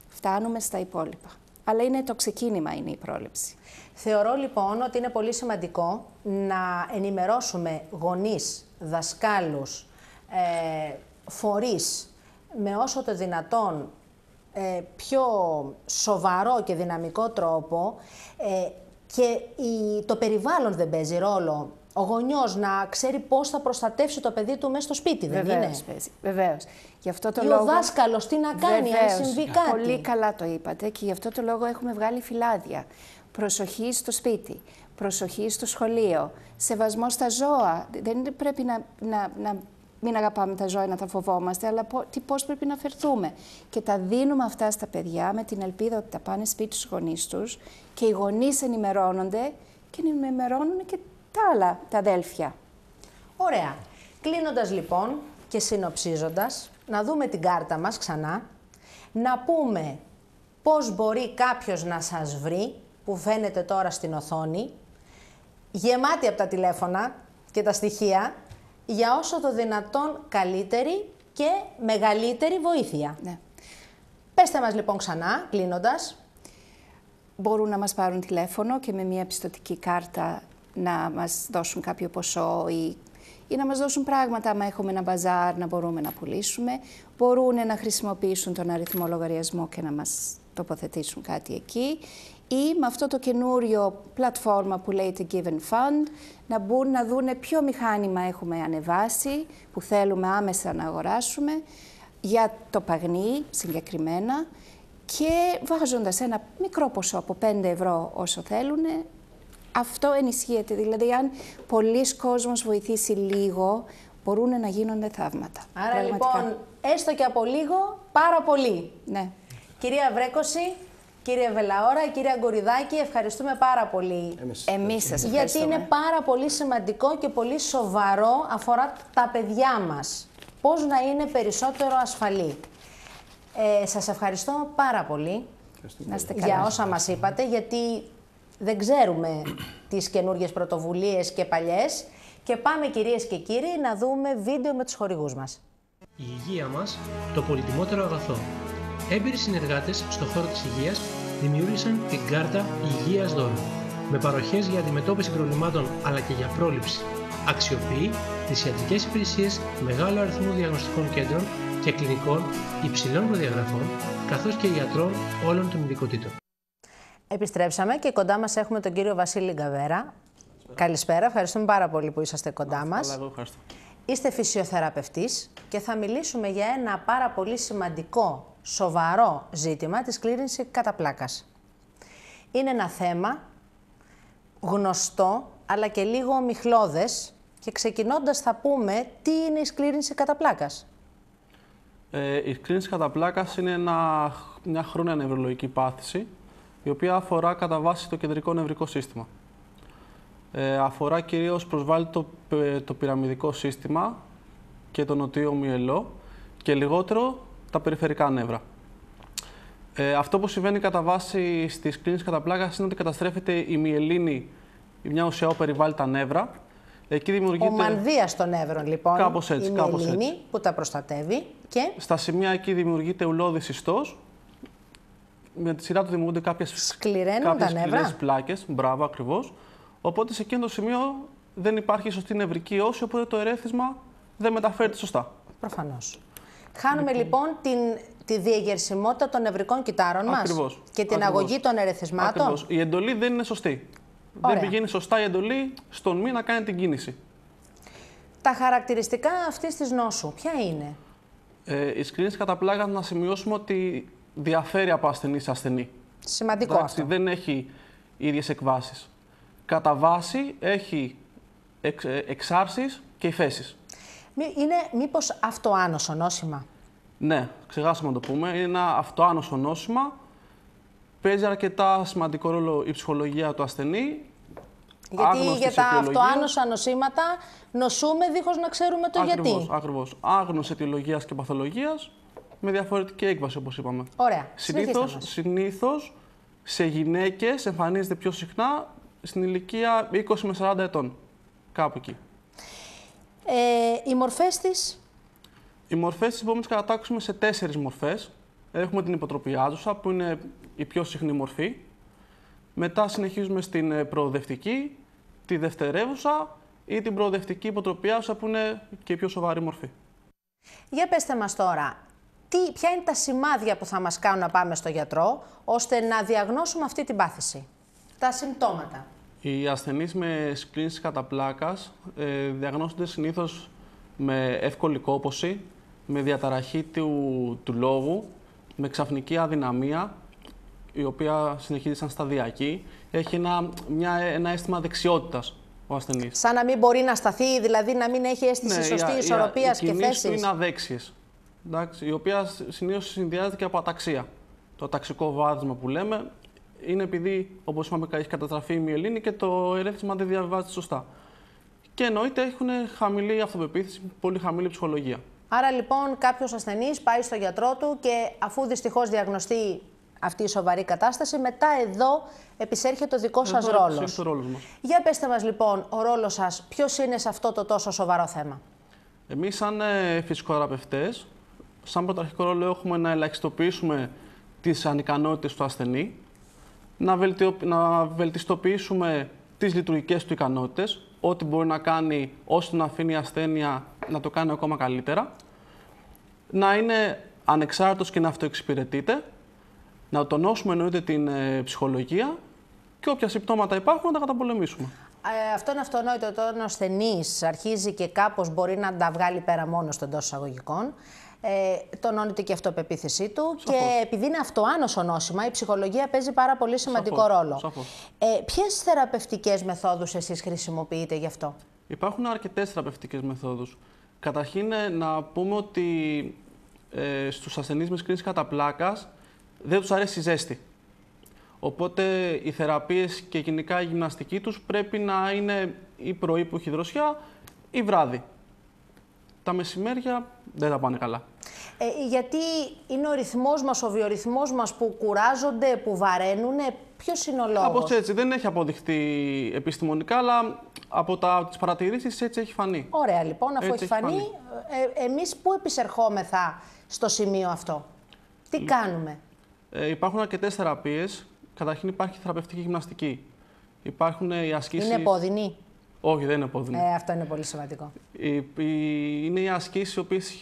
[SPEAKER 3] φτάνουμε στα υπόλοιπα. Αλλά είναι το ξεκίνημα, είναι η πρόληψη.
[SPEAKER 1] Θεωρώ λοιπόν ότι είναι πολύ σημαντικό να ενημερώσουμε γονείς, δασκάλους, φορείς με όσο το δυνατόν πιο σοβαρό και δυναμικό τρόπο και το περιβάλλον δεν παίζει ρόλο. Ο γονιός να ξέρει πώς θα προστατεύσει το παιδί του μέσα στο σπίτι, δεν είναι?
[SPEAKER 3] Βεβαίως. Γι' αυτό το
[SPEAKER 1] ή
[SPEAKER 3] λόγο...
[SPEAKER 1] ο δάσκαλος τι να κάνει, αν συμβεί κάτι.
[SPEAKER 3] Πολύ καλά το είπατε και γι' αυτό το λόγο έχουμε βγάλει φυλάδια. Προσοχή στο σπίτι, προσοχή στο σχολείο, σεβασμό στα ζώα. Δεν πρέπει να μην αγαπάμε τα ζώα, να τα φοβόμαστε, αλλά πώς πρέπει να φερθούμε. Και τα δίνουμε αυτά στα παιδιά με την ελπίδα ότι τα πάνε σπίτι στους γονείς τους και οι γονείς ενημερώνονται και ενημερώνουν και τα άλλα, τα αδέλφια.
[SPEAKER 1] Ωραία. Κλείνοντας λοιπόν και συνοψίζοντας, να δούμε την κάρτα μας ξανά, να πούμε πώς μπορεί κάποιος να σας βρει, που φαίνεται τώρα στην οθόνη, γεμάτη από τα τηλέφωνα και τα στοιχεία, για όσο το δυνατόν καλύτερη και μεγαλύτερη βοήθεια.
[SPEAKER 3] Ναι.
[SPEAKER 1] Πέστε μας λοιπόν ξανά, κλείνοντας.
[SPEAKER 3] Μπορούν να μας πάρουν τηλέφωνο και με μια πιστωτική κάρτα να μας δώσουν κάποιο ποσό ή να μας δώσουν πράγματα, άμα έχουμε ένα μπαζάρ να μπορούμε να πουλήσουμε. Μπορούν να χρησιμοποιήσουν τον αριθμό λογαριασμό και να μας τοποθετήσουν κάτι εκεί ή με αυτό το καινούριο πλατφόρμα που λέγεται Given Fund να μπουν να δούνε ποιο μηχάνημα έχουμε ανεβάσει, που θέλουμε άμεσα να αγοράσουμε, για το παγνί συγκεκριμένα, και βάζοντας ένα μικρό ποσό από 5 ευρώ όσο θέλουν, αυτό ενισχύεται. Δηλαδή, αν πολλοί κόσμος βοηθήσει λίγο, μπορούν να γίνονται θαύματα.
[SPEAKER 1] Άρα
[SPEAKER 3] πραγματικά.
[SPEAKER 1] λοιπόν, έστω και από λίγο, πάρα πολύ.
[SPEAKER 3] Ναι.
[SPEAKER 1] Κυρία Βρέκωση, κύριε Βελαώρα, κυρία Γκοριδάκη, ευχαριστούμε πάρα πολύ.
[SPEAKER 3] Εμείς σας ευχαριστούμε.
[SPEAKER 1] Γιατί είναι πάρα πολύ σημαντικό και πολύ σοβαρό, αφορά τα παιδιά μας. Πώς να είναι περισσότερο ασφαλή. Σας ευχαριστώ πάρα πολύ για όσα μας είπατε, γιατί δεν ξέρουμε τις καινούργιες πρωτοβουλίες και παλιές. Και πάμε, κυρίες και κύριοι, να δούμε βίντεο με τους χορηγούς μας.
[SPEAKER 6] Η υγεία μας, το πολυτιμότερο αγαθό. Έμπειροι συνεργάτες στον χώρο της υγείας δημιούργησαν την κάρτα Υγείας Δώρο, με παροχές για αντιμετώπιση προβλημάτων αλλά και για πρόληψη. Αξιοποιεί τις ιατρικές υπηρεσίες μεγάλου αριθμού διαγνωστικών κέντρων και κλινικών υψηλών προδιαγραφών, καθώς και ιατρών όλων των ειδικοτήτων.
[SPEAKER 1] Επιστρέψαμε και κοντά μας έχουμε τον κύριο Βασίλη Γκαβέρα. Καλησπέρα, ευχαριστούμε πάρα πολύ που είσαστε κοντά μας.
[SPEAKER 7] Εγώ ευχαριστώ.
[SPEAKER 1] Είστε φυσιοθεραπευτής και θα μιλήσουμε για ένα πάρα πολύ σημαντικό, σοβαρό ζήτημα, τη σκλήρυνση κατά πλάκας. Είναι ένα θέμα γνωστό, αλλά και λίγο ομιχλώδες, και ξεκινώντας θα πούμε τι είναι η σκλήρυνση κατά πλάκας.
[SPEAKER 7] Η σκλήρυνση κατά πλάκας είναι μια χρόνια νευρολογική πάθηση, η οποία αφορά κατά βάση το κεντρικό νευρικό σύστημα. Αφορά κυρίως, προσβάλλει το πυραμιδικό σύστημα και το νοτίο μυελό και λιγότερο τα περιφερικά νεύρα. Αυτό που συμβαίνει κατά βάση στη σκλήρυνση κατά πλάκας είναι ότι καταστρέφεται η μυελίνη, μια ουσία που περιβάλλει τα νεύρα. Εκεί δημιουργείται...
[SPEAKER 1] Ο μανδύας των νεύρων, λοιπόν,
[SPEAKER 7] κάπως έτσι,
[SPEAKER 1] η μυελίνη που τα προστατεύει και...
[SPEAKER 7] Στα σημεία εκεί δημιουργείται ουλώδης ιστός. Με τη σειρά του δημιουργούνται κάποιες σκληρές πλάκες. Μπράβο, ακριβώς. Οπότε σε εκείνο το σημείο δεν υπάρχει σωστή νευρική όση, οπότε το ερέθισμα δεν μεταφέρεται σωστά.
[SPEAKER 1] Προφανώς. Χάνουμε λοιπόν τη διεγερσιμότητα των νευρικών κυτάρων μας και την αγωγή των ερεθισμάτων.
[SPEAKER 7] Ακριβώς. Η εντολή δεν είναι σωστή.
[SPEAKER 1] Ωραία.
[SPEAKER 7] Δεν πηγαίνει σωστά η εντολή στον μη να κάνει την κίνηση.
[SPEAKER 1] Τα χαρακτηριστικά αυτής της νόσου ποια είναι?
[SPEAKER 7] Η σκλήρυνση κατά πλάκα, να σημειώσουμε ότι διαφέρει από ασθενή σε ασθενή.
[SPEAKER 1] Σημαντικό αυτό.
[SPEAKER 7] Δεν έχει ίδιες εκβάσεις. Κατά βάση έχει εξάρσεις και υφέσεις.
[SPEAKER 1] Είναι μήπως αυτοάνωσο νόσημα?
[SPEAKER 7] Ναι, ξεχάσαμε να το πούμε. Είναι ένα αυτοάνωσο νόσημα. Παίζει αρκετά σημαντικό ρόλο η ψυχολογία του ασθενή.
[SPEAKER 1] Γιατί για τα αυτοάνωσα νοσήματα νοσούμε δίχως να ξέρουμε το γιατί.
[SPEAKER 7] Ακριβώς. Άγνωση αιτιολογίας και παθολογίας με διαφορετική έκβαση, όπως είπαμε.
[SPEAKER 1] Ωραία.
[SPEAKER 7] Συνήθως σε γυναίκες εμφανίζεται πιο συχνά στην ηλικία 20 με 40 ετών. Κάπου εκεί.
[SPEAKER 1] Οι μορφές της?
[SPEAKER 7] Οι μορφές της μπορούμε να τις κατατάξουμε σε 4 μορφές. Έχουμε την υποτροπιάζουσα, που είναι η πιο συχνή μορφή. Μετά συνεχίζουμε στην προοδευτική, τη δευτερεύουσα ή την προοδευτική υποτροπιάζουσα, που είναι και η πιο σοβαρή μορφή. Για
[SPEAKER 1] πέστε μας τώρα, ποια είναι τα σημάδια που θα μας κάνουν να πάμε στο γιατρό, ώστε να διαγνώσουμε αυτή την πάθηση, τα συμπτώματα?
[SPEAKER 7] Οι ασθενείς με σκλήρυνση κατά πλάκας διαγνώστονται συνήθως με εύκολη κόπωση, με διαταραχή του λόγου, με ξαφνική αδυναμία, η οποία συνεχίζεται σαν σταδιακή. Έχει ένα αίσθημα δεξιότητας ο ασθενής.
[SPEAKER 1] Σαν να μην μπορεί να σταθεί, δηλαδή να μην έχει αίσθηση σωστή ισορροπίας και θέσης.
[SPEAKER 7] Οι κινήσεις του είναι αδέξιες, η οποία συνήθως συνδυάζεται και από αταξία. Το αταξικό βάδισμα που λέμε είναι επειδή, όπως είπαμε, έχει καταστραφεί η μυελίνη και το ερέθισμα δεν διαβιβάζεται σωστά. Και εννοείται έχουν χαμηλή αυτοπεποίθηση, πολύ χαμηλή ψυχολογία.
[SPEAKER 1] Άρα λοιπόν κάποιος ασθενής πάει στο γιατρό του και αφού δυστυχώς διαγνωστεί αυτή η σοβαρή κατάσταση, μετά εδώ επισέρχεται ο δικός σας ρόλος. Για πέστε μας λοιπόν, ο ρόλος σας ποιος είναι σε αυτό το τόσο σοβαρό θέμα?
[SPEAKER 7] Εμείς σαν φυσικοθεραπευτές, σαν πρωταρχικό ρόλο έχουμε να ελαχιστοποιήσουμε τις ανικανότητες του ασθενή, να βελτιστοποιήσουμε τις λειτουργικές του ικανότητες, ό,τι μπορεί να κάνει ώστε να αφήνει η ασθένεια να το κάνει ακόμα καλύτερα, να είναι ανεξάρτητος και να αυτοεξυπηρετείται, Να τονώσουμε εννοείται την ψυχολογία και όποια συμπτώματα υπάρχουν να τα καταπολεμήσουμε.
[SPEAKER 1] Αυτό είναι αυτονόητο. Όταν ο ασθενής αρχίζει και κάπως μπορεί να τα βγάλει πέρα μόνο των εντός εισαγωγικών, τονώνεται και η αυτοπεποίθησή του. Σαφώς. Και επειδή είναι αυτοάνωσο νόσημα, η ψυχολογία παίζει πάρα πολύ σημαντικό ρόλο.
[SPEAKER 7] Σαφώς.
[SPEAKER 1] Ποιες θεραπευτικές μεθόδους εσείς χρησιμοποιείτε γι' αυτό?
[SPEAKER 7] Υπάρχουν αρκετές θεραπευτικές μεθόδους. Καταρχήν, να πούμε ότι στους ασθενείς με κρίνηση κατά πλάκας δεν τους αρέσει η ζέστη. Οπότε οι θεραπείες και γενικά η γυμναστική τους πρέπει να είναι ή πρωί που έχει δροσιά ή βράδυ. Τα μεσημέρια δεν θα πάνε καλά.
[SPEAKER 1] Γιατί είναι ο ρυθμός μας, ο βιορυθμός μας που κουράζονται, που βαραίνουνε. Ποιος είναι ο λόγος?
[SPEAKER 7] Κάπως έτσι. Δεν έχει αποδειχτεί επιστημονικά, αλλά από τις παρατηρήσεις έτσι έχει φανεί.
[SPEAKER 1] Ωραία, λοιπόν, αφού έχει φανεί, εμείς πού επισερχόμεθα στο σημείο αυτό? Τι κάνουμε?
[SPEAKER 7] Υπάρχουν αρκετές θεραπείες. Καταρχήν υπάρχει θεραπευτική γυμναστική. Υπάρχουν οι ασκήσεις...
[SPEAKER 1] Είναι επώδυνη?
[SPEAKER 7] Όχι, δεν είναι επώδυνη.
[SPEAKER 1] Αυτό είναι πολύ σημαντικό.
[SPEAKER 7] Είναι οι ασκήσεις οι οποίες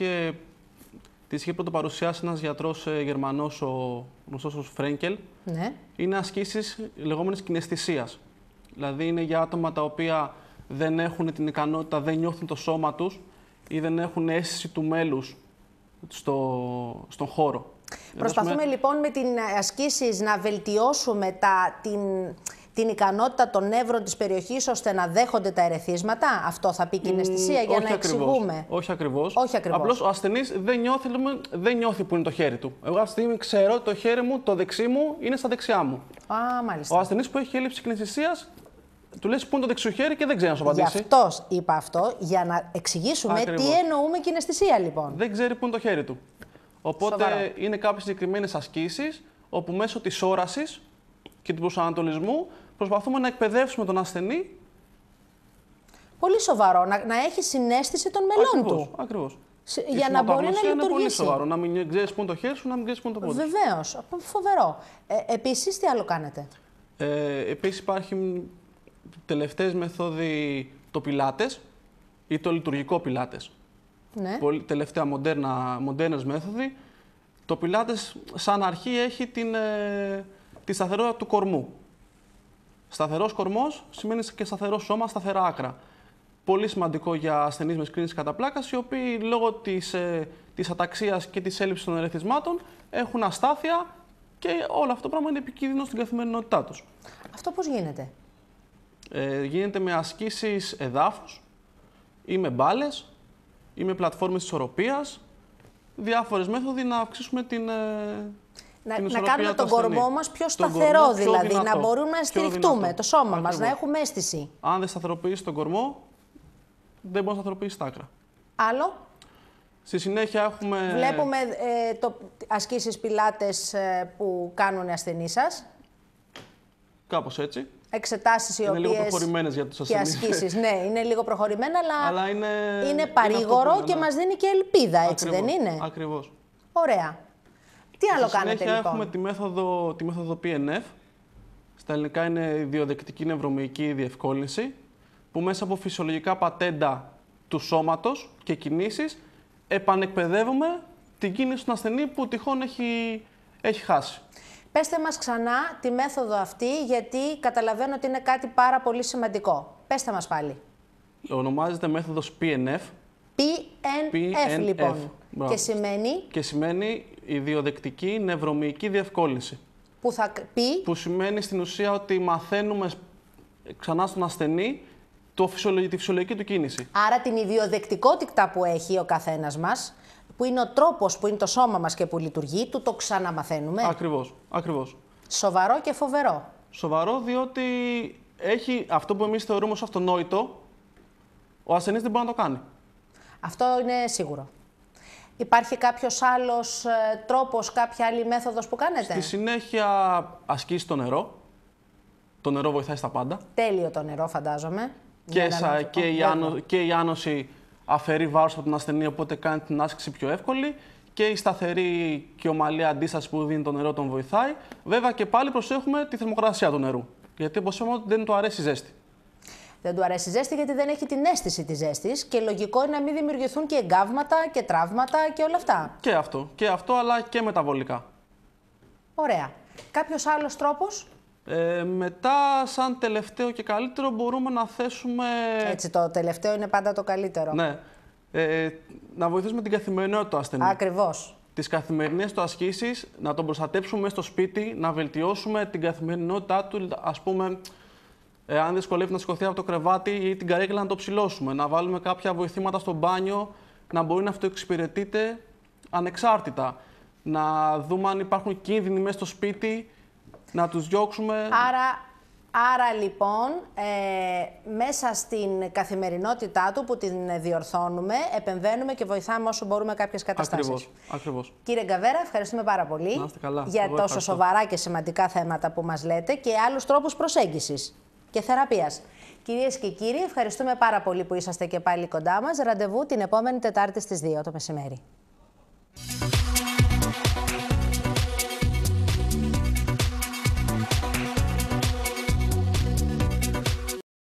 [SPEAKER 7] τις είχε πρωτοπαρουσιάσει ένας γιατρός Γερμανός, ο γνωστός ως Φρένκελ.
[SPEAKER 1] Ναι.
[SPEAKER 7] Είναι ασκήσεις λεγόμενης κιναισθησίας. Δηλαδή είναι για άτομα τα οποία δεν έχουν την ικανότητα, δεν νιώθουν το σώμα τους ή δεν έχουν αίσθηση του μέλους στον χώρο.
[SPEAKER 1] Προσπαθούμε λοιπόν με την ασκήσεις να βελτιώσουμε την ικανότητα των νεύρων της περιοχής ώστε να δέχονται τα ερεθίσματα. Αυτό θα πει κιναισθησία για να εξηγούμε?
[SPEAKER 7] Όχι ακριβώς. Απλώς ο ασθενής δεν νιώθει που είναι το χέρι του. Εγώ αυτή τη στιγμή ξέρω ότι το χέρι μου, το δεξί μου, είναι στα δεξιά μου.
[SPEAKER 1] Μάλιστα.
[SPEAKER 7] Ο ασθενής που έχει έλλειψη κιναισθησίας, του λες που είναι το δεξιό χέρι και δεν ξέρει να σου απαντήσει.
[SPEAKER 1] Γι' αυτό είπα αυτό, για να εξηγήσουμε τι εννοούμε κιναισθησία λοιπόν.
[SPEAKER 7] Δεν ξέρει που είναι το χέρι του. Οπότε είναι κάποιες συγκεκριμένες ασκήσεις όπου μέσω της όρασης και του προσανατολισμού προσπαθούμε να εκπαιδεύσουμε τον ασθενή.
[SPEAKER 1] Πολύ σοβαρό, να έχει συναίσθηση των μελών του.
[SPEAKER 7] Ακριβώς.
[SPEAKER 1] Για να μπορεί να λειτουργήσει.
[SPEAKER 7] Είναι πολύ σοβαρό, να μην ξέρεις πού είναι το χέρι σου, να μην ξέρεις πού είναι το πόδι σου.
[SPEAKER 1] Βεβαίως, φοβερό. Επίσης, τι άλλο κάνετε?
[SPEAKER 7] Επίσης υπάρχουν τελευταίες μέθοδοι το πιλάτες ή το λειτουργικό πιλάτες.
[SPEAKER 1] Ναι.
[SPEAKER 7] Τελευταία μοντέρνες μέθοδοι. Το πιλάτες σαν αρχή έχει τη σταθερότητα του κορμού. Σταθερός κορμός σημαίνει και σταθερό σώμα, σταθερά άκρα. Πολύ σημαντικό για ασθενείς με κρίνηση κατά πλάκας, οι οποίοι λόγω της αταξίας και της έλλειψης των ερεθισμάτων έχουν αστάθεια και όλο αυτό το πράγμα είναι επικίνδυνο στην καθημερινότητά τους.
[SPEAKER 1] Αυτό πώς γίνεται?
[SPEAKER 7] Γίνεται με ασκήσεις εδάφους ή με μπάλες ή με πλατφόρμες ισορροπίας, διάφορες μέθοδοι να αυξήσουμε
[SPEAKER 1] να κάνουμε τον κορμό μας πιο σταθερό, δηλαδή, να μπορούμε να στηριχτούμε το σώμα μας, να έχουμε αίσθηση.
[SPEAKER 7] Αν δεν σταθεροποιήσει τον κορμό, δεν μπορεί να σταθεροποιήσει τα άκρα.
[SPEAKER 1] Άλλο.
[SPEAKER 7] Στη συνέχεια έχουμε...
[SPEAKER 1] Βλέπουμε ασκήσεις πιλάτες που κάνουν οι ασθενείς σας.
[SPEAKER 7] Κάπως έτσι.
[SPEAKER 1] Εξετάσεις οι οποίες...
[SPEAKER 7] Είναι λίγο προχωρημένες για τους ασθενείς.
[SPEAKER 1] Και ασκήσεις, ναι, είναι λίγο προχωρημένα, αλλά είναι παρήγορο και μας δίνει και ελπίδα, έτσι
[SPEAKER 7] ακριβώς,
[SPEAKER 1] δεν είναι?
[SPEAKER 7] Ακριβώς.
[SPEAKER 1] Ωραία. Τι άλλο κάνετε λοιπόν?
[SPEAKER 7] Έχουμε τη μέθοδο PNF. Στα ελληνικά είναι ιδιοδεκτική νευρομυϊκή διευκόλυνση, που μέσα από φυσιολογικά πατέντα του σώματος και κινήσεις επανεκπαιδεύουμε την κίνηση του ασθενή που τυχόν έχει χάσει.
[SPEAKER 1] Πέστε μας ξανά τη μέθοδο αυτή, γιατί καταλαβαίνω ότι είναι κάτι πάρα πολύ σημαντικό. Πέστε μας πάλι.
[SPEAKER 7] Ονομάζεται μέθοδος PNF.
[SPEAKER 1] PNF λοιπόν.
[SPEAKER 7] Μπράβο.
[SPEAKER 1] Και σημαίνει
[SPEAKER 7] ιδιοδεκτική νευρομυϊκή διευκόλυνση.
[SPEAKER 1] Που
[SPEAKER 7] σημαίνει στην ουσία ότι μαθαίνουμε ξανά στον ασθενή τη φυσιολογική του κίνηση.
[SPEAKER 1] Άρα την ιδιοδεκτικότητα που έχει ο καθένας μας, που είναι ο τρόπος που είναι το σώμα μας και που λειτουργεί, του το ξαναμαθαίνουμε.
[SPEAKER 7] Ακριβώς.
[SPEAKER 1] Σοβαρό και φοβερό.
[SPEAKER 7] Σοβαρό, διότι έχει αυτό που εμείς θεωρούμε ως αυτονόητο, ο ασθενής δεν μπορεί να το κάνει.
[SPEAKER 1] Αυτό είναι σίγουρο. Υπάρχει κάποιος άλλος τρόπος, κάποια άλλη μέθοδος που κάνετε?
[SPEAKER 7] Στη συνέχεια ασκήσει το νερό. Το νερό βοηθάει στα πάντα.
[SPEAKER 1] Τέλειο το νερό, φαντάζομαι.
[SPEAKER 7] Και η άνοση αφαιρεί βάρος από την ασθενή, οπότε κάνει την άσκηση πιο εύκολη. Και η σταθερή και ομαλή αντίσταση που δίνει το νερό τον βοηθάει. Βέβαια και πάλι προσέχουμε τη θερμοκρασία του νερού. Γιατί όπως είπαμε δεν του αρέσει η ζέστη.
[SPEAKER 1] Δεν του αρέσει η ζέστη γιατί δεν έχει την αίσθηση της ζέστης και λογικό είναι να μην δημιουργηθούν και εγκάβματα και τραύματα και όλα αυτά.
[SPEAKER 7] Και αυτό αλλά και μεταβολικά.
[SPEAKER 1] Ωραία. Κάποιος άλλος τρόπος?
[SPEAKER 7] Μετά, σαν τελευταίο και καλύτερο, μπορούμε να θέσουμε...
[SPEAKER 1] Έτσι, το τελευταίο είναι πάντα το καλύτερο.
[SPEAKER 7] Ναι. Να βοηθήσουμε την καθημερινότητα του ασθενή.
[SPEAKER 1] Ακριβώς.
[SPEAKER 7] Τις καθημερινές του ασκήσεις, να τον προστατέψουμε μέσα στο σπίτι, να βελτιώσουμε την καθημερινότητά του. Ας πούμε, αν δυσκολεύει να σηκωθεί από το κρεβάτι ή την καρέκλα, να το ψηλώσουμε. Να βάλουμε κάποια βοηθήματα στο μπάνιο, να μπορεί να αυτοεξυπηρετείται ανεξάρτητα. Να δούμε αν υπάρχουν κίνδυνοι μέσα στο σπίτι, να τους διώξουμε.
[SPEAKER 1] Άρα λοιπόν, μέσα στην καθημερινότητά του που την διορθώνουμε, επεμβαίνουμε και βοηθάμε όσο μπορούμε κάποιες καταστάσεις.
[SPEAKER 7] Ακριβώς.
[SPEAKER 1] Κύριε Γκαβέρα, ευχαριστούμε πάρα πολύ για τόσο σοβαρά και σημαντικά θέματα που μας λέτε και άλλους τρόπους προσέγγισης και θεραπείας. Κυρίες και κύριοι, ευχαριστούμε πάρα πολύ που είσαστε και πάλι κοντά μας. Ραντεβού την επόμενη Τετάρτη στις 2 το μεσημέρι.